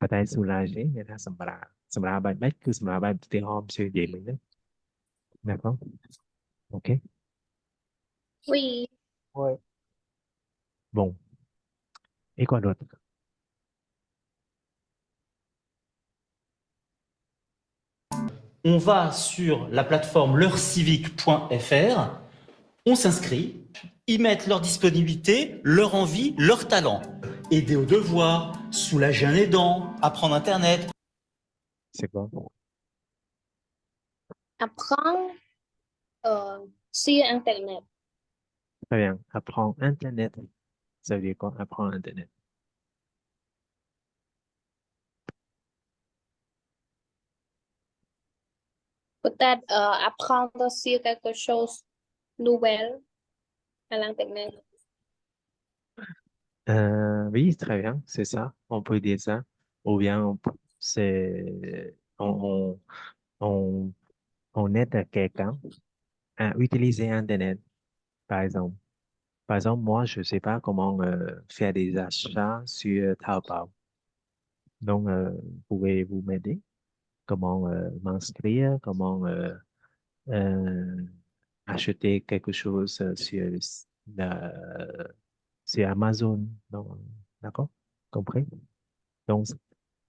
ប៉ុន្តែ soulager គេថាសម្រាលបែបម៉េចគឺសម្រាលបែបឧទាហរណ៍ជឿនិយាយមិញហ្នឹងណាបងអូខេ Oui. Oui. Bon et quoi d'autre On va sur la plateforme leurcivique.fr, on s'inscrit, ils mettent leur disponibilité, leur envie, leur talent. Aider aux devoirs, soulager un aidant, apprendre Internet. C'est quoi? Apprendre sur Internet. Très bien. Apprendre Internet. Ça veut dire quoi? Apprendre Internet. Peut-être apprendre sur quelque chose de nouvel à l'Internet. Oui, très bien, c'est ça. On peut dire ça. Ou bien on, on aide quelqu'un à utiliser Internet, par exemple. Par exemple, moi, je ne sais pas comment faire des achats sur Taobao. Donc, pouvez-vous m'aider? Comment m'inscrire? Comment acheter quelque chose sur Amazon? Donc, d'accord? Compris? Donc,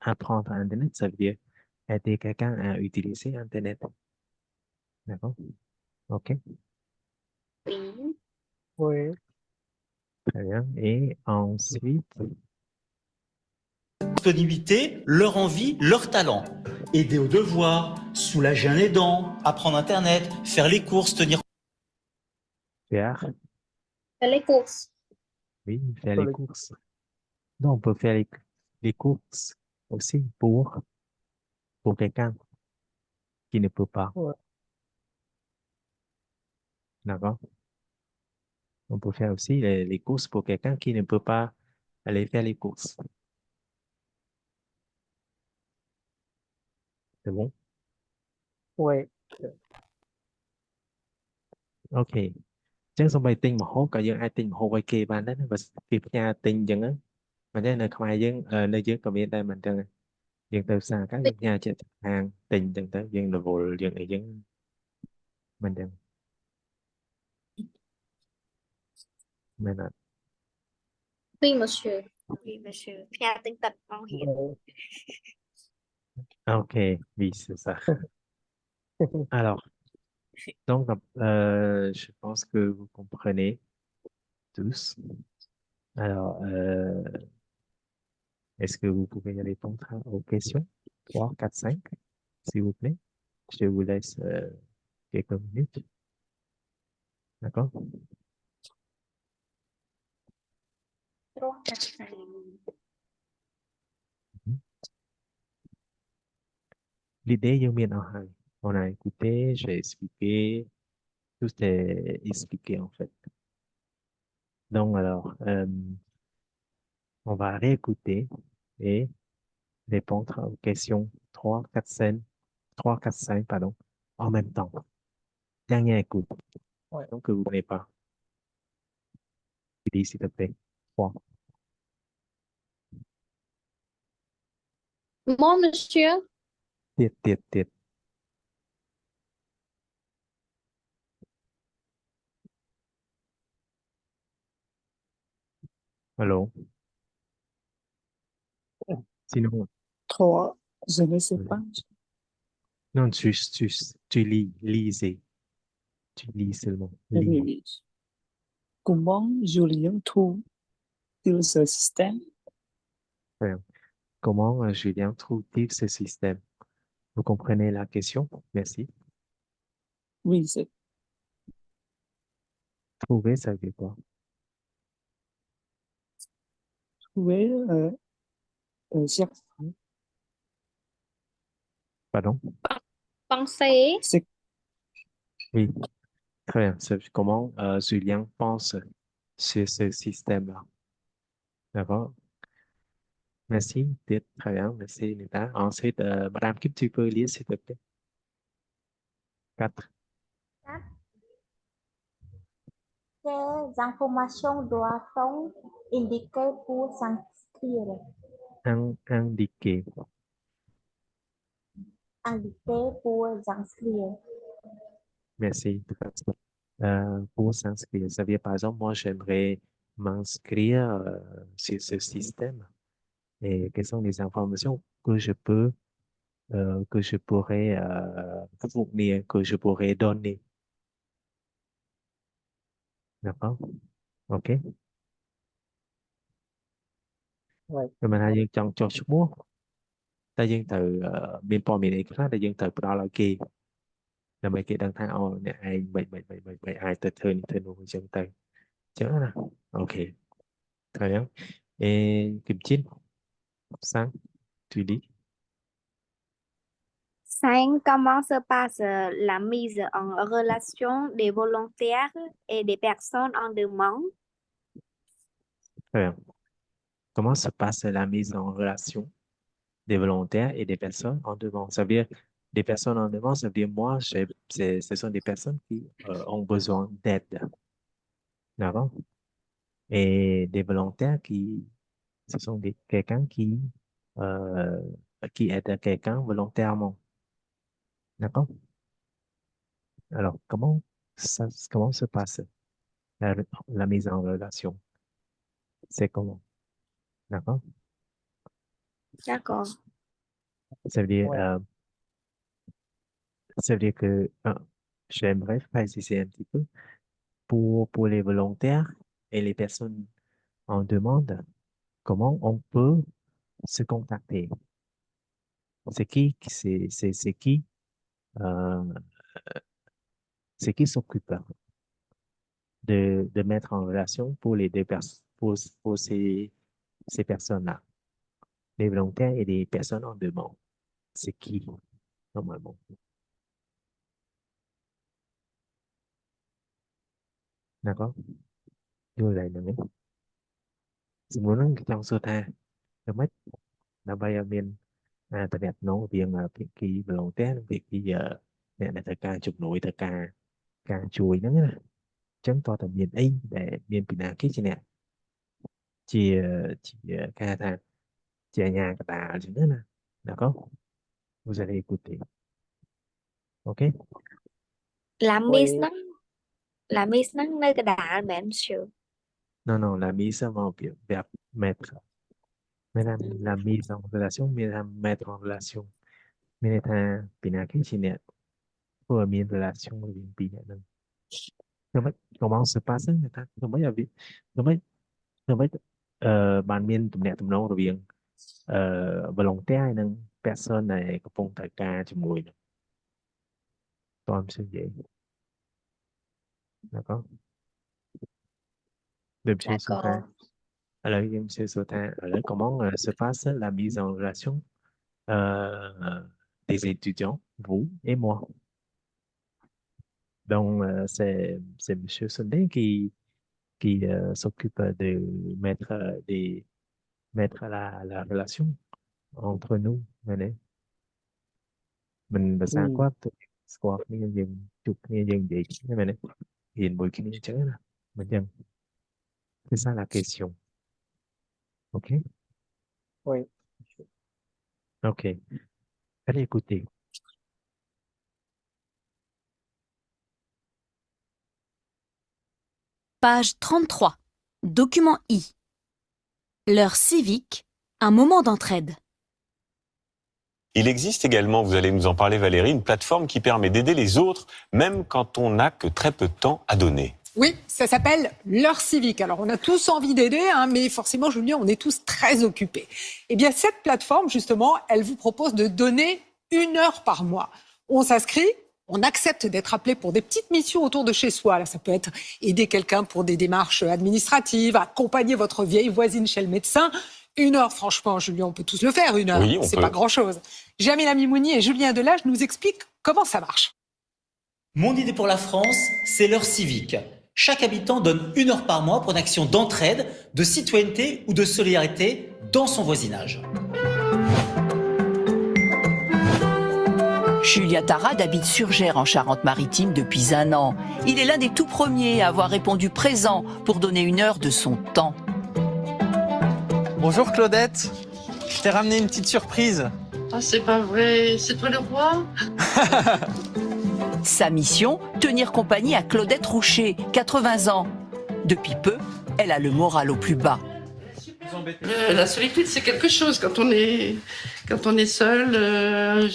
apprendre Internet, ça veut dire aider quelqu'un à utiliser Internet. D'accord? OK? Oui. Oui. Très bien. Et ensuite, Disponibilité, leur envie, leur talent. Aider aux devoirs, soulager un aidant, apprendre Internet, faire les courses, tenir... faire, Faire les courses. oui, faire les courses. Donc, on peut faire les courses aussi pour quelqu'un qui ne peut pas. Ouais. D'accord? On peut faire aussi les courses pour quelqu'un qui ne peut pas aller faire les courses. C'est bon? Oui. OK. អញ្ចឹងសូម្បីទិញម្ហូបក៏យើងអាចទិញម្ហូបឲ្យគេបានដែរណាបើគេផ្ញើទិញអញ្ចឹងណាមិនទេនៅខ្មែរយើងនៅយើងក៏មានដែរមិនអញ្ចឹង យើងទៅផ្សារកាយើងផ្ញើចិត្តខាងទិញចឹងទៅយើងរវល់យើងអីចឹងមិនដឹងមែនអត់ Oui, monsieur. Oui, monsieur. ផ្ញើទិញទឹកអង្គហ៊ាន Ok, oui, c'est ça. Alors, donc, je pense que vous comprenez tous. Alors, est-ce que vous pouvez répondre aux questions? 3, 4, 5, s'il vous plaît. Je vous laisse quelques minutes. D'accord? Mhm. L'idée, on a écouté, j'ai expliqué, tout est expliqué en fait. Donc, alors, on va réécouter et répondre aux questions 3, 4, 5, 3, 4, 5, pardon, en même temps. Dernière écoute. Ouais. Donc, que vous ne connaissez pas. Dis, s'il te plaît. 3. Moi, monsieur. Tiệt. Allô? Sinon, 3, je ne sais pas. non, tu lisez. Tu lis seulement. Lis. Oui. Comment Julien trouve-t-il ce système? Enfin, comment Julien trouve-t-il ce système? Vous comprenez la question? Merci. Oui, c'est Trouver, ça veut dire quoi? trouver chercher. Pardon? Penser. C'est Oui, très bien. Comment Julien pense sur ce système-là? D'accord? Merci, Tiệt. Très bien. Merci, Nita. Ensuite, Madame Kim, tu peux lire, s'il te plaît. 4. Quelles informations doit-on indiquer pour s'inscrire? Indiquer. Indiquer pour s'inscrire. Merci. Pour s'inscrire. Ça veut dire, par exemple, moi, j'aimerais m'inscrire sur ce système. Et quelles sont les informations que que je pourrais fournir, que je pourrais donner. D'accord? OK? Ouais. Rồi mình hay chọn cho chút mua. Ta dân từ bên phòng miền khác ta dân từ đó là kỳ. Là mấy cái đăng thang nè ai bảy ai từ thường một dân từ. Chớ nè. OK. Très bien. Et Kim Chin, 5, tu dis. 5. Comment se passe la mise en relation des volontaires et des personnes en demande? Très bien. Comment se passe la mise en relation des volontaires et des personnes en demande? Ça veut dire des personnes en demande, ça veut dire moi, ce sont des personnes qui ont besoin d'aide. D'accord? Et des volontaires ce sont quelqu'un euh, qui aide quelqu'un volontairement. D'accord? Alors, comment se passe la mise en relation? C'est comment? D'accord? D'accord. Ça veut dire, Ouais. ça veut dire que j'aimerais préciser un petit peu pour les volontaires et les personnes en demande, comment on peut se contacter? Euh, c'est qui s'occupe de mettre en relation pour les deux personnes, pour ces personnes-là, les volontaires et les personnes en demande. C'est qui, normalement? D'accord? Như vậy là mấy. สมมุติว่าจองสุดท้ายจะไม่là bây giờ mình ta đẹp nói việc mà việc kỳ bằng tết việc bây giờ nè là thời ca chụp nổi thời ca chuối nó nè chấm to tầm miền ấy để miền bị nào cái gì nè chia chia ca thà chia nhà cả ta chứ nữa nè D'accord? Vous allez écouter. OK? Là Oui. Miss nó là Miss nó nơi cái đá mẹ em chịu. Non, non, la mise en verbe mettre. Madame, la mise en relation, madame, mettre en relation. មានន័យថាពីណាគេជាអ្នកធ្វើឲ្យមាន relation រវាងពីរនាក់ហ្នឹងធ្វើម៉េច comment se passe ហ្នឹងថាធ្វើម៉េចឲ្យវាធ្វើម៉េចបានមានទំនាក់ទំនងរវាងvolontaire ហើយនិង person ដែលកំពុងត្រូវការជាមួយនឹងតើmonsieurនិយាយ d'accord ដូច monsieur សួរថា D'accord. ឥឡូវយើង monsieur សួរថាឥឡូវ comment se passe la mise en relation des étudiants vous et moi. Donc, c'est Monsieur Sondé qui s'occupe de mettre, mettre la relation entre nous. Này. Mình sao Ừ. có squat như dừng chụp như dừng vậy như này hiện buổi kia chứ là mình dừng c'est ça la question. Ok. Oui. Ok. Allez écouter. Page 33. Document I. L'heure civique, un moment d'entraide. Il existe également, vous allez nous en parler Valérie, une plateforme qui permet d'aider les autres, même quand on n'a que très peu de temps à donner. Oui, ça s'appelle l'heure civique. Alors, on a tous envie d'aider, hein, mais forcément, je vous le dis, on est tous très occupés. Eh bien, cette plateforme, justement, elle vous propose de donner 1 heure par mois. On s'inscrit, on accepte d'être appelé pour des petites missions autour de chez soi. Là, ça peut être aider quelqu'un pour des démarches administratives, accompagner votre vieille voisine chez le médecin. 1 heure, franchement, Julien, on peut tous le faire, 1 heure. Oui, on C'est peut. pas grand-chose. Jamila Mimouni et Julien Delage nous expliquent comment ça marche. Mon idée pour la France, c'est l'heure civique. Chaque habitant donne 1 heure par mois pour une action d'entraide, de citoyenneté ou de solidarité dans son voisinage. Julien Tarade habite Surgères en Charente-Maritime depuis 1 an. Il est l'un des tout premiers à avoir répondu présent pour donner 1 heure de son temps. Bonjour Claudette, je t'ai ramené une petite surprise. Ah, c'est pas vrai, c'est toi le roi? Sa mission, tenir compagnie à Claudette Roucher, 80 ans. Depuis peu, elle a le moral au plus bas. La solitude, c'est quelque chose quand on est seul.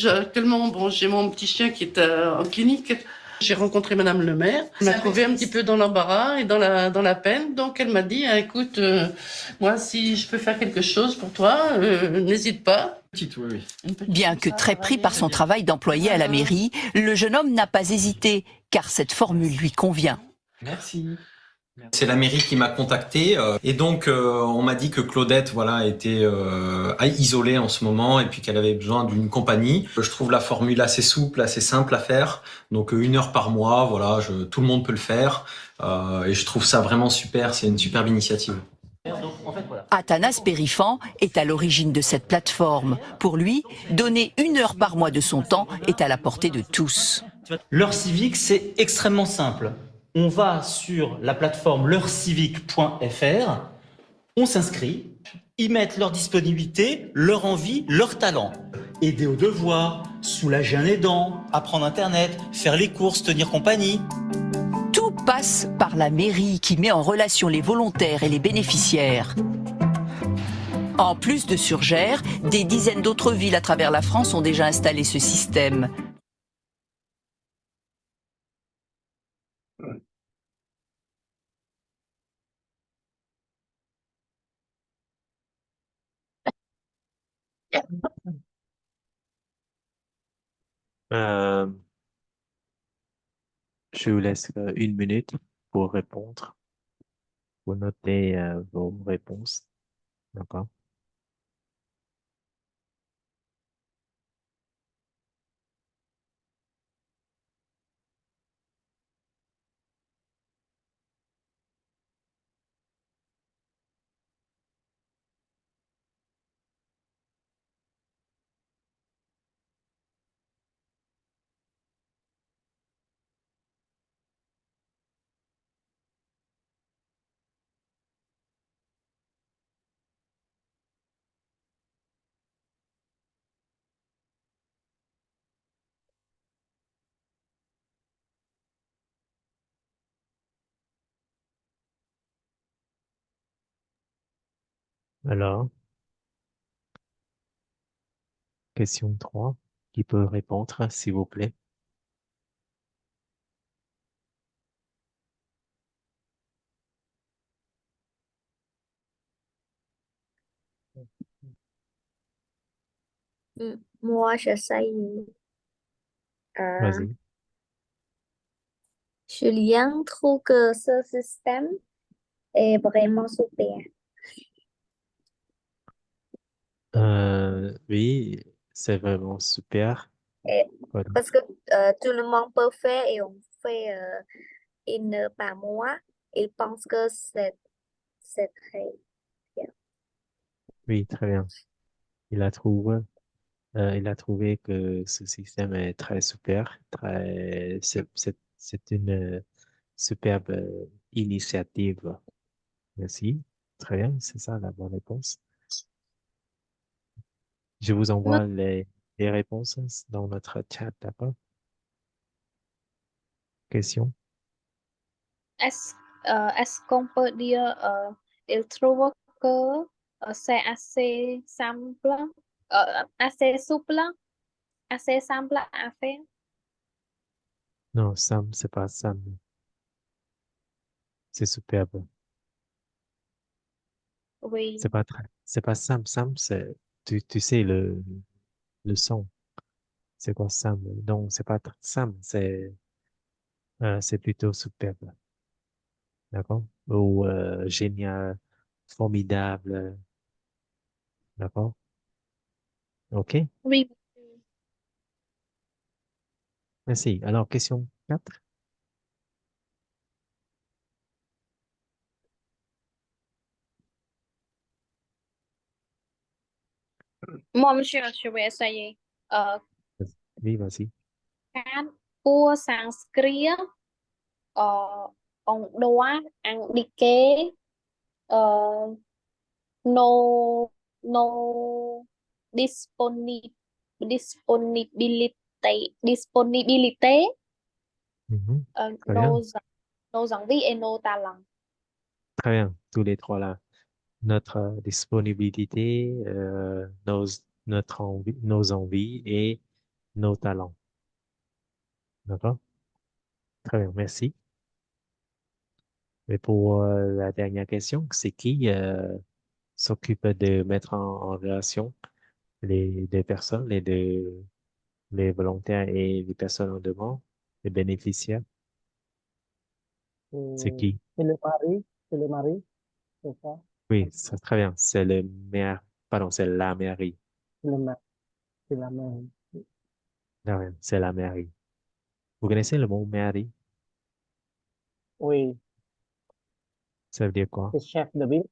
Actuellement, bon, j'ai mon petit chien qui est en clinique. J'ai rencontré Madame le maire. Elle m'a trouvé un petit peu dans l'embarras et dans la peine. Donc, elle m'a dit, ah, écoute, moi, si je peux faire quelque chose pour toi, n'hésite pas. Bien que très pris par son travail d'employé à la mairie, le jeune homme n'a pas hésité, car cette formule lui convient. Merci. C'est la mairie qui m'a contacté et donc on m'a dit que Claudette était isolée en ce moment et puis qu'elle avait besoin d'une compagnie. Je trouve la formule assez souple, assez simple à faire. Donc 1 heure par mois, tout le monde peut le faire et je trouve ça vraiment super. C'est une superbe initiative. Athanas Périfan est à l'origine de cette plateforme. Pour lui, donner 1 heure par mois de son temps est à la portée de tous. L'heure civique, c'est extrêmement simple. On va sur la plateforme l'heurecivique.fr, on s'inscrit, ils mettent leur disponibilité, leur envie, leur talent. Aider aux devoirs, soulager un aidant, apprendre Internet, faire les courses, tenir compagnie. Tout passe par la mairie qui met en relation les volontaires et les bénéficiaires. En plus de Surgères, des dizaines d'autres villes à travers la France ont déjà installé ce système. Je vous laisse 1 minute pour répondre, pour noter vos réponses. D'accord? Alors, question 3. Qui peut répondre, s'il vous plaît? Moi, j'essaye. Vas-y. Julien trouve que ce système est vraiment super. Oui, c'est vraiment super. Et- Voilà. parce que tout le monde peut faire et on fait une heure par mois. Il pense que c'est très bien. Oui, très bien. Il a trouvé que ce système est très super, c'est une superbe initiative. Merci. Très bien, c'est ça la bonne réponse. Je vous envoie les réponses dans notre chat, d'accord? Question? Est-ce qu'on peut dire il trouve que c'est assez simple, assez souple, assez simple à faire? Non, Sam, c'est pas Sam. C'est superbe. Oui, C'est pas Sam. Sam, tu sais le son. C'est quoi Sam? Donc, c'est pas Sam, c'est plutôt superbe. D'accord? Ou génial, formidable. D'accord? OK? oui. Merci. Alors, question 4. Moi, monsieur, je vais essayer. Oui, vas-y. Cát cua Sanskrit, ông đoá ăn đi kế, no no disponibility disponibilité, Mhm. Très bien. no no dẫn viết et no talent. Très bien. Tous les trois là. Notre disponibilité, nos envies et nos talents. D'accord? Très bien. Merci. Et pour la dernière question, c'est qui s'occupe de mettre en relation les personnes, les volontaires et les personnes en demande, les bénéficiaires? C'est qui? C'est le mari, c'est le mari, c'est ça, Oui, c'est très bien. C'est le maire, pardon, c'est la mairie. le mari, c'est la mère. Très bien, c'est la mairie. Vous connaissez le mot mairie? Oui, Ça veut dire quoi? c'est chef de ville,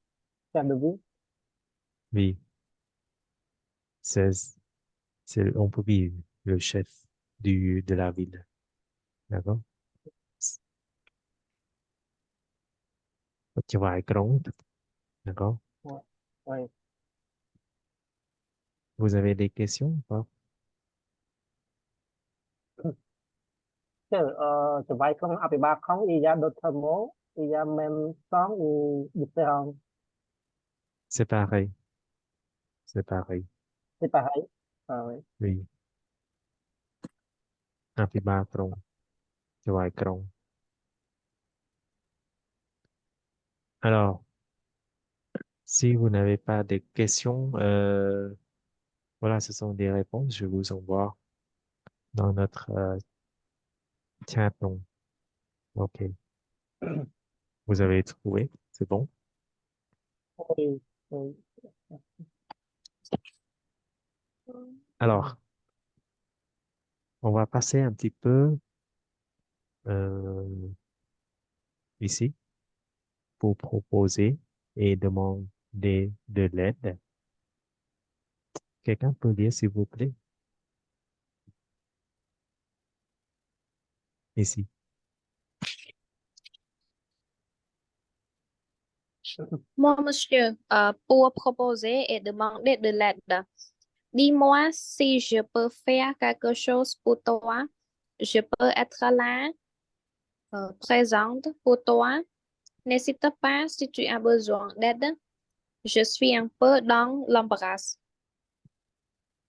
Oui, c'est, on peut dire le chef de la ville. D'accord? Tu vas grand. D'accord? ouais, ouais. Vous avez des questions ou pas? Chứ, chụp vai không, à, bị ba không, il y a d'autres mots, il y a même sans ou différent, C'est pareil. C'est pareil. c'est pareil. Ah, oui. Oui. Un peu grand. Tu vas grand. Alors, si vous n'avez pas de questions, voilà, ce sont des réponses. Je vous envoie dans notre chat. Donc, OK. Vous avez trouvé? C'est bon? Oui, oui. Alors, on va passer un petit peu euh, ici pour proposer et demander de l'aide. Quelqu'un peut lire, s'il vous plaît? Ici. Moi, monsieur, pour proposer et demander de l'aide. Dis-moi si je peux faire quelque chose pour toi. Je peux être là, présente pour toi. N'hésite pas si tu as besoin d'aide. Je suis un peu dans l'embarras.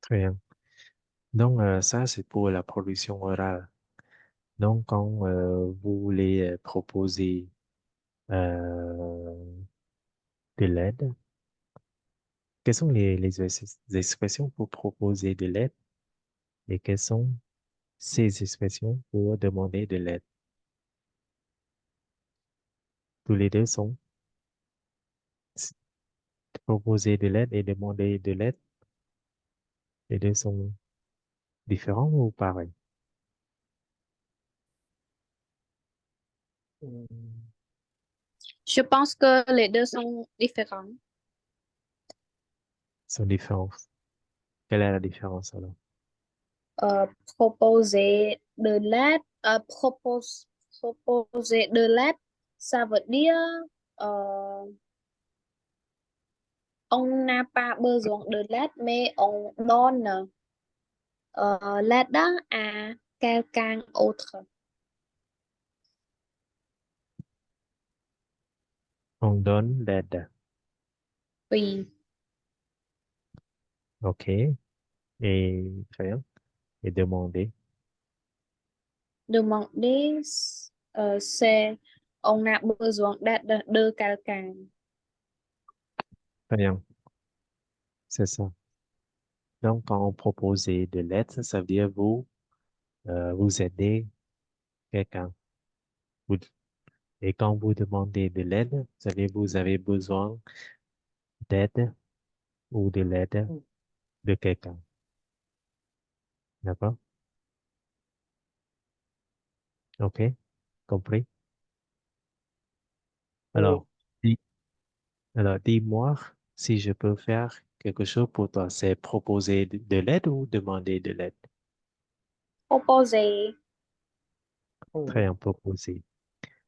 Très bien. Donc, ça, c'est pour la production orale. Donc, quand vous voulez proposer de l'aide, quelles sont les expressions pour proposer de l'aide et quelles sont ces expressions pour demander de l'aide? Tous les deux sont s- proposer de l'aide et demander de l'aide. Les deux sont différents ou pareils? Je pense que les deux sont différents. Sont différents. Quelle est la différence alors? Proposer de l'aide, proposer de l'aide, ça veut dire euh, on n'a pas besoin de l'aide, mais on donne l'aide à quelqu'un autre. On donne l'aide. Oui, OK. Et très bien. Et demander. demander, c'est on a besoin d'aide de quelqu'un. Très bien. C'est ça. Donc, quand on propose de l'aide, ça veut dire vous aidez quelqu'un. Vous- Et quand vous demandez de l'aide, ça veut dire vous avez besoin d'aide ou de l'aide de quelqu'un. D'accord? OK? Compris? Oui. Alors, dis, alors, dis-moi si je peux faire quelque chose pour toi. C'est proposer de l'aide ou demander de l'aide? Proposer, Très bien, proposer.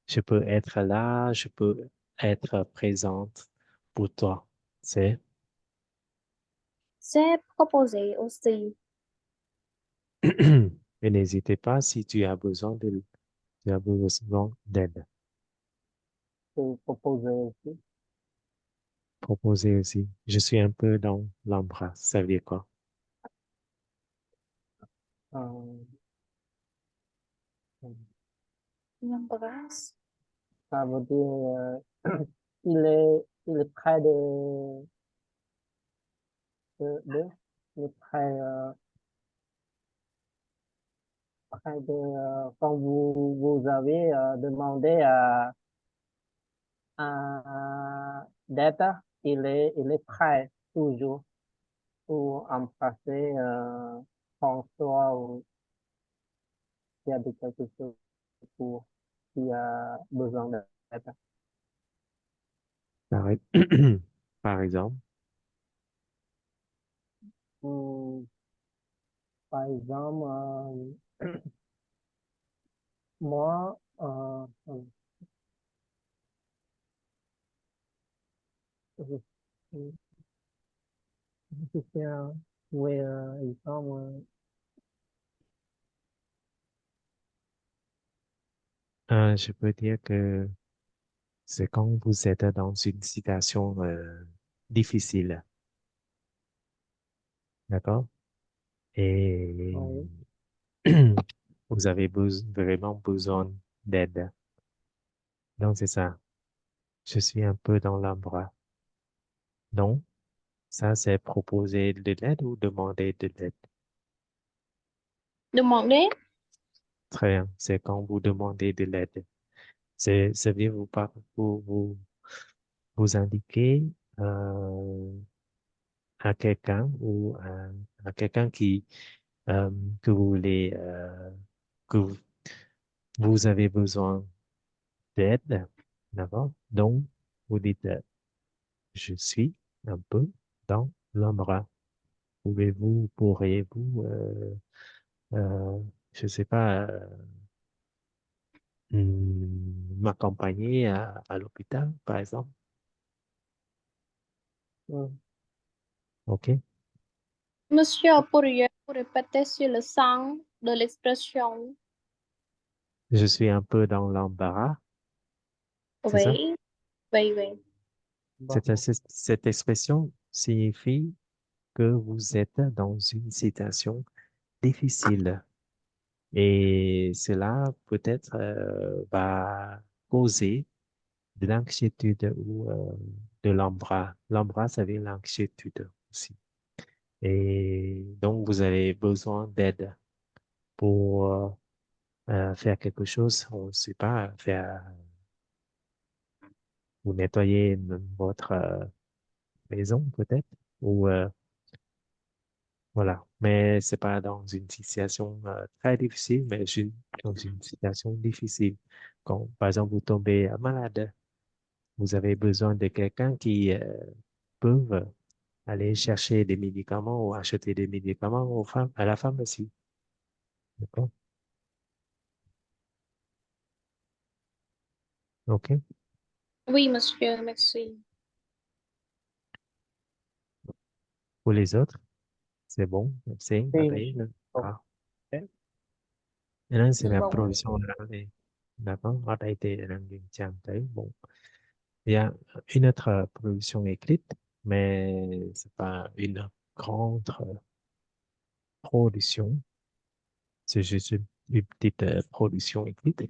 Je peux être là, je peux être présente pour toi. C'est, c'est proposer aussi. et n'hésitez pas si tu as besoin d'aide. C'est proposer aussi. Proposer aussi. Je suis un peu dans l'embrasse. Ça veut dire quoi? Euh, L'embrasse. ça veut dire il est près il est près de quand vous avez demandé d'aide, il est prêt toujours pour embrasser François ou s'il y a de quelque chose pour qui a besoin d'aide. Par, par exemple, Hmm, par exemple, moi, je, je sais, oui, exemple, je peux dire que c'est quand vous êtes dans une situation difficile. D'accord? Et oui, vous avez vraiment besoin d'aide. Donc, c'est ça. Je suis un peu dans l'embarras. Non, ça, c'est proposer de l'aide ou demander de l'aide. Demander, Très bien. C'est quand vous demandez de l'aide. Ça veut dire vous indiquer à quelqu'un ou à quelqu'un euh, que vous voulez, que vous avez besoin d'aide. D'accord? Donc, vous dites, je suis un peu dans l'embarras. Pourriez-vous, je sais pas, m'accompagner à l'hôpital, par exemple? hmm. OK? monsieur, pourriez-vous répéter sur le sens de l'expression? Je suis un peu dans l'embarras, c'est ça? Oui, oui, oui. Cette expression signifie que vous êtes dans une situation difficile et cela peut-être va causer de l'anxiétude ou de l'embarras. L'embarras, ça veut dire l'anxiétude aussi. Et donc, vous avez besoin d'aide pour faire quelque chose, on ne sait pas, faire, vous nettoyer votre maison peut-être, ou voilà. Mais c'est pas dans une situation très difficile, mais dans une situation difficile. Quand, par exemple, vous tombez malade, vous avez besoin de quelqu'un qui peut aller chercher des médicaments ou acheter des médicaments aux femmes, à la pharmacie. D'accord? OK. Oui, monsieur, merci. Pour les autres, c'est bon. Merci. Oui, Pareil. monsieur. Ah. Nên c'est Dạ la vâng. production de l'année. D'accord? Ở đây thì đang nhìn chạm thấy bon. Il y a une autre production écrite, mais c'est pas une grande production. C'est juste une petite production écrite.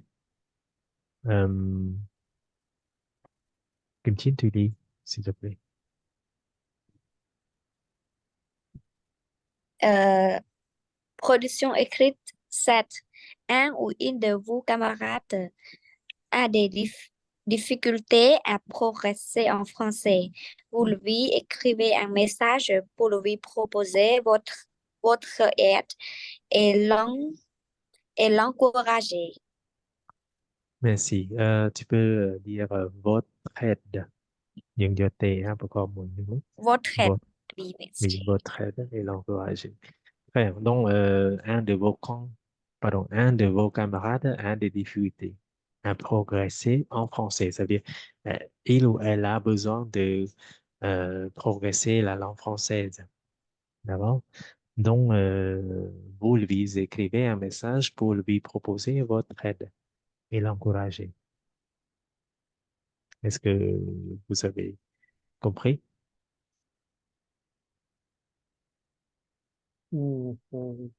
Kim Chin, tu lis, s'il te plaît. Production écrite 7. Un ou une de vos camarades a des difficultés à progresser en français. Vous lui écrivez un message pour lui proposer votre aide et l'encourager. Merci. Tu peux dire votre aide. Những giọt tệ ha,ประกอบหมวดหนึ่ง Votre aide. Votre, Oui, oui, merci. votre aide et l'encourager. Très bien. Donc, un de vos camarades a des difficultés à progresser en français. Ça veut dire, il ou elle a besoin de progresser la langue française. D'accord? Donc, vous lui écrivez un message pour lui proposer votre aide et l'encourager. Est-ce que vous avez compris? C'est-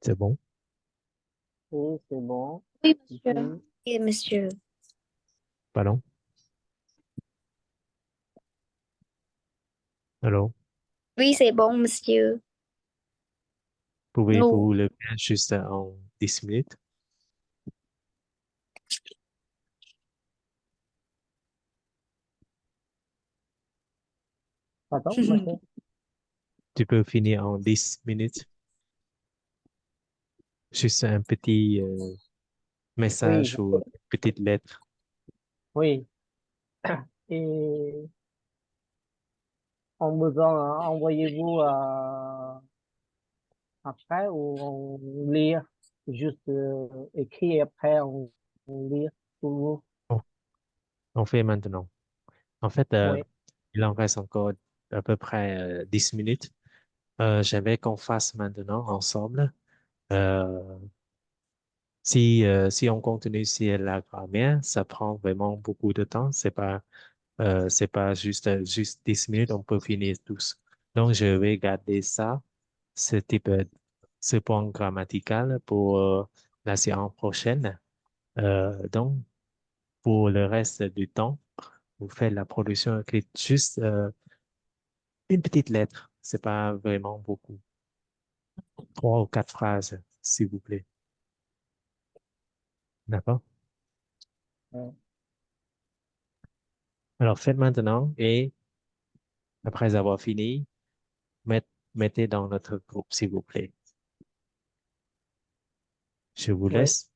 C'est bon? Oui, c'est bon. Oui, Ici, monsieur. Oui, monsieur. Pardon? Allô? Oui, c'est bon, monsieur. Pouvez-vous Nous. le faire juste en 10 minutes? Pardon, monsieur? Tu peux finir en 10 minutes? Juste un petit Oui, message ou une petite lettre. oui. Et on besoin, envoyez-vous après ou on lire, juste écrit et après on lire pour vous. Bon, on fait maintenant. En fait, Oui, il en reste encore à peu près 10 minutes. J'aimerais qu'on fasse maintenant ensemble. Euh, si on continue sur la grammaire, ça prend vraiment beaucoup de temps. C'est pas juste 10 minutes, on peut finir tous. Donc, je vais garder ça, ce type, ce point grammatical pour la séance prochaine. Donc, pour le reste du temps, vous faites la production écrite juste une petite lettre. C'est pas vraiment beaucoup. 3 ou 4 phrases, s'il vous plaît. D'accord? oui. Alors, faites maintenant et après avoir fini, mettez dans notre groupe, s'il vous plaît. Je vous Oui. laisse.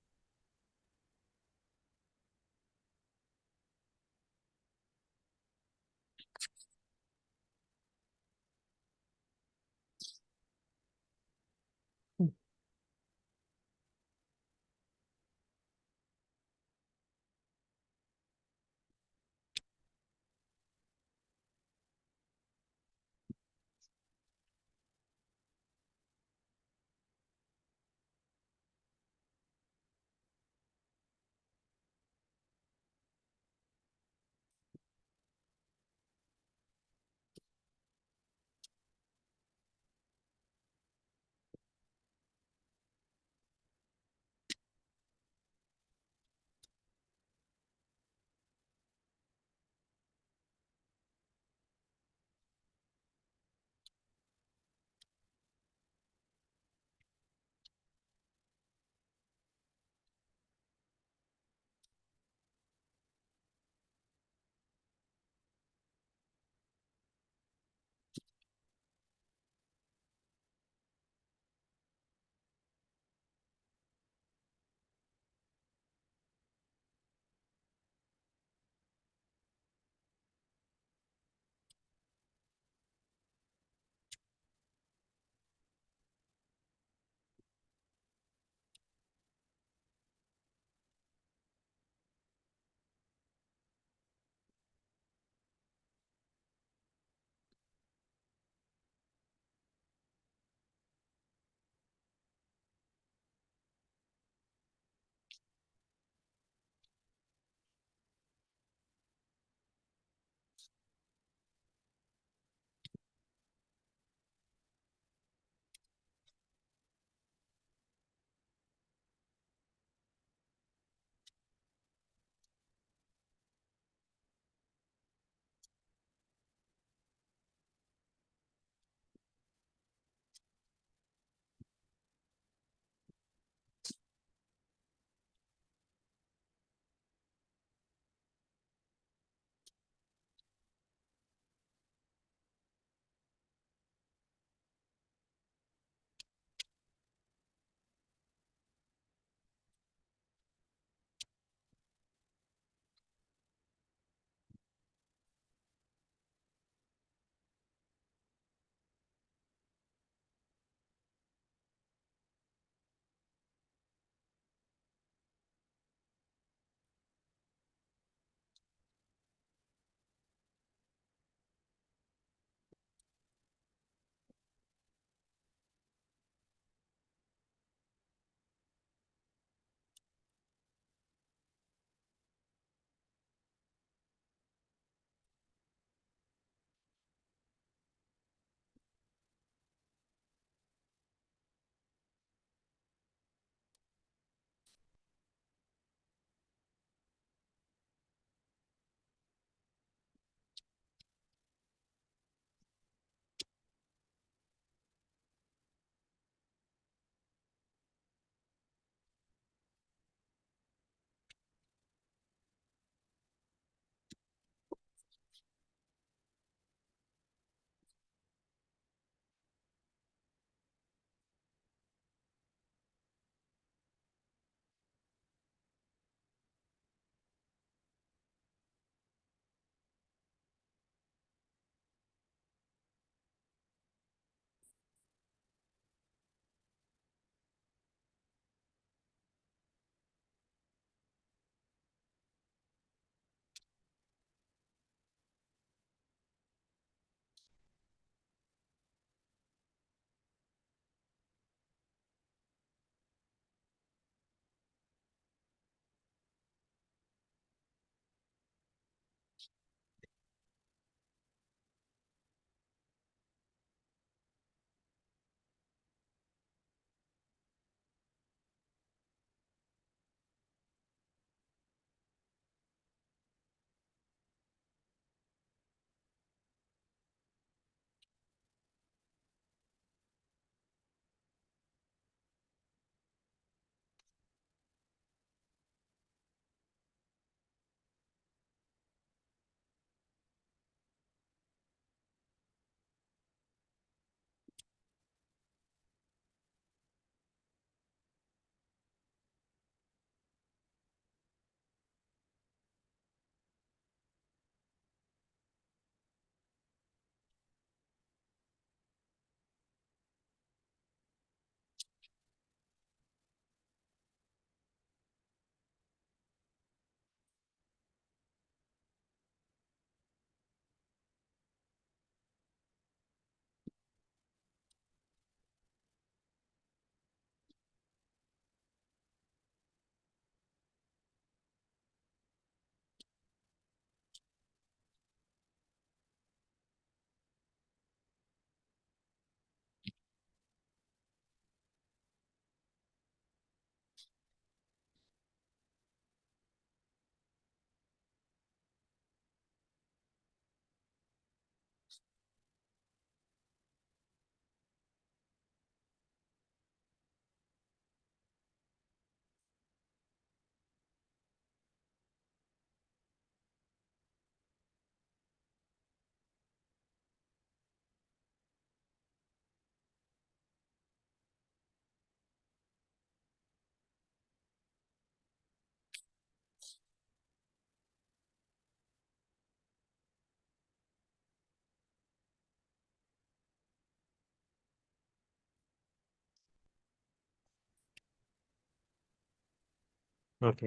Ok,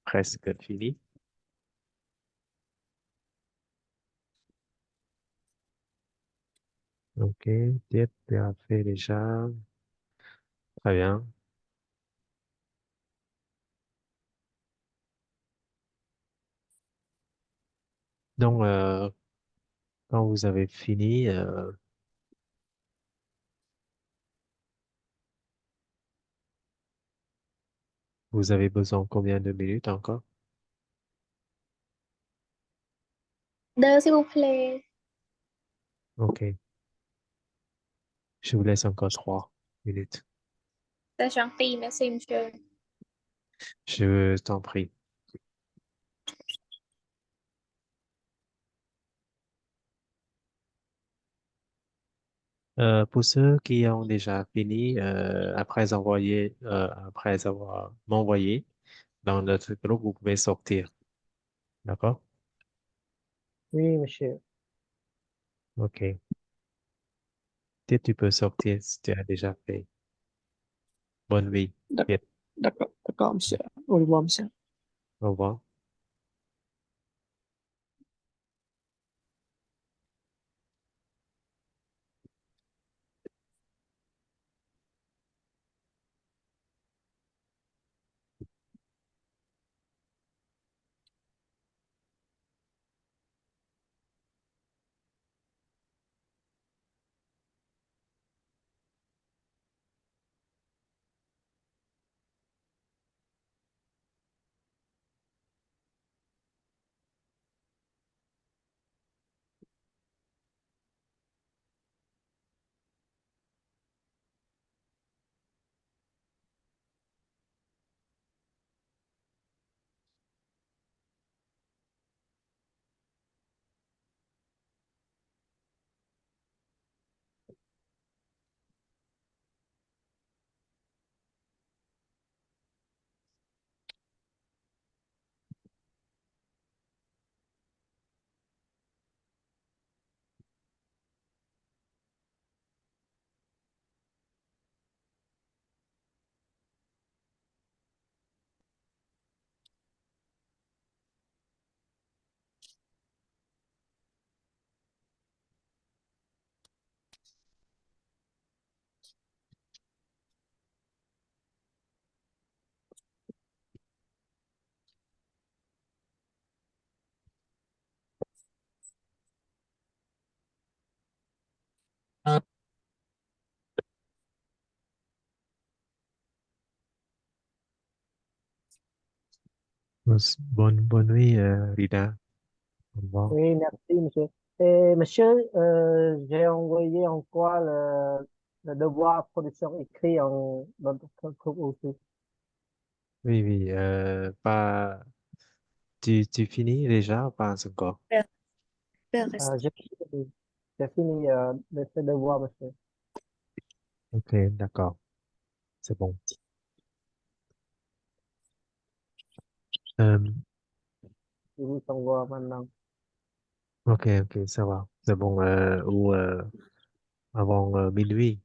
presque fini. Ok, Diep, tu as fait déjà. Très bien. Donc, quand vous avez fini, vous avez besoin combien de minutes encore? 2 s'il vous plaît. Ok, je vous laisse encore 3 minutes. C'est gentil, merci monsieur. Je t'en prie. Pour ceux qui ont déjà fini, après avoir m'envoyé dans notre groupe, vous pouvez sortir. D'accord? Oui, monsieur. Ok. Peut-être tu peux sortir si tu as déjà fait. Bonne nuit. Bien. D'accord, monsieur. Au revoir, monsieur. Au revoir. Bonne nuit, Rita. Au revoir. Oui, merci, monsieur. Et monsieur, j'ai envoyé en quoi le devoir production écrit dans votre groupe aussi. Oui, oui, tu finis déjà ou pas encore? Được, được rồi. J'ai fini ce devoir, monsieur. Ok, d'accord. C'est bon. Euh, Je vous envoie maintenant. ok, ok, ça va. C'est bon. Ou avant minuit.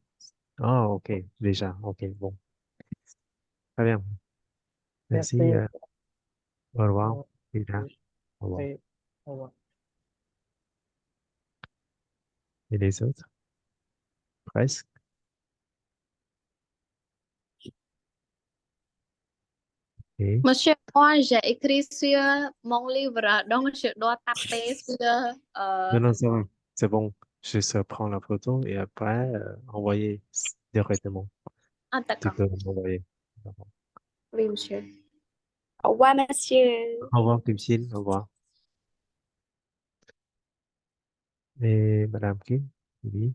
Ah, ok, déjà. Ok, bon. Très bien. Merci. Merci. Au revoir, Euh, Rita. Oui, Au revoir. oui, au revoir. Et les autres? Presque. Ok. Monsieur, moi, j'ai écrit sur mon livre, donc je dois taper sur... Non, non, c'est bon. C'est bon. Juste prendre la photo et après, envoyer directement. Ah, Tu d'accord. peux m'envoyer. D'accord. Oui, monsieur. Au revoir, monsieur. Au revoir, Kim. Au revoir. Et Madame Kim? Oui.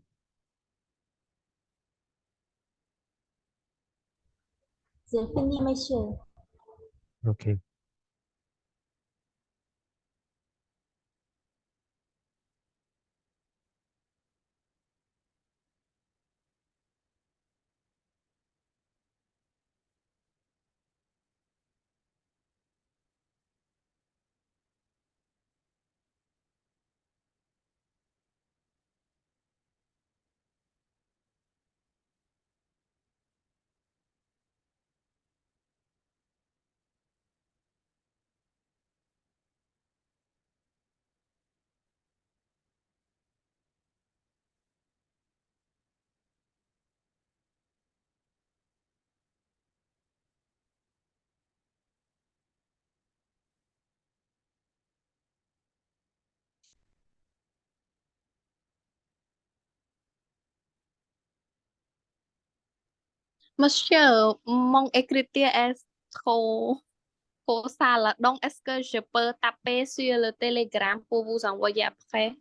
J'ai fini, monsieur. Ok. Monsieur, mon écriture est trop sale, donc est-ce que je peux taper sur le Telegram pour vous envoyer après?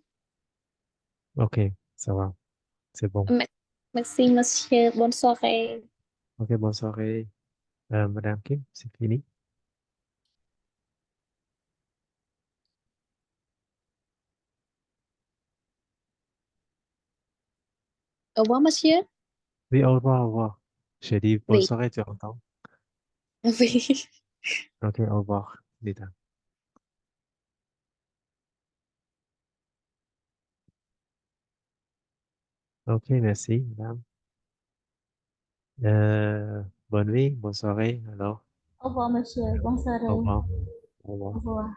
OK, ça va. C'est bon. Merci, monsieur. Bonne soirée. OK, bonne soirée. Madame Kim, c'est fini? Au revoir, monsieur. Oui, au revoir, au revoir. J'ai dit bonne Oui. soirée, tu entends? Oui. OK, au revoir, Lita. OK, merci, madame. Bonne nuit, bonne soirée, alors. Au revoir, monsieur. Bonne soirée. Au revoir. Au Au revoir. revoir.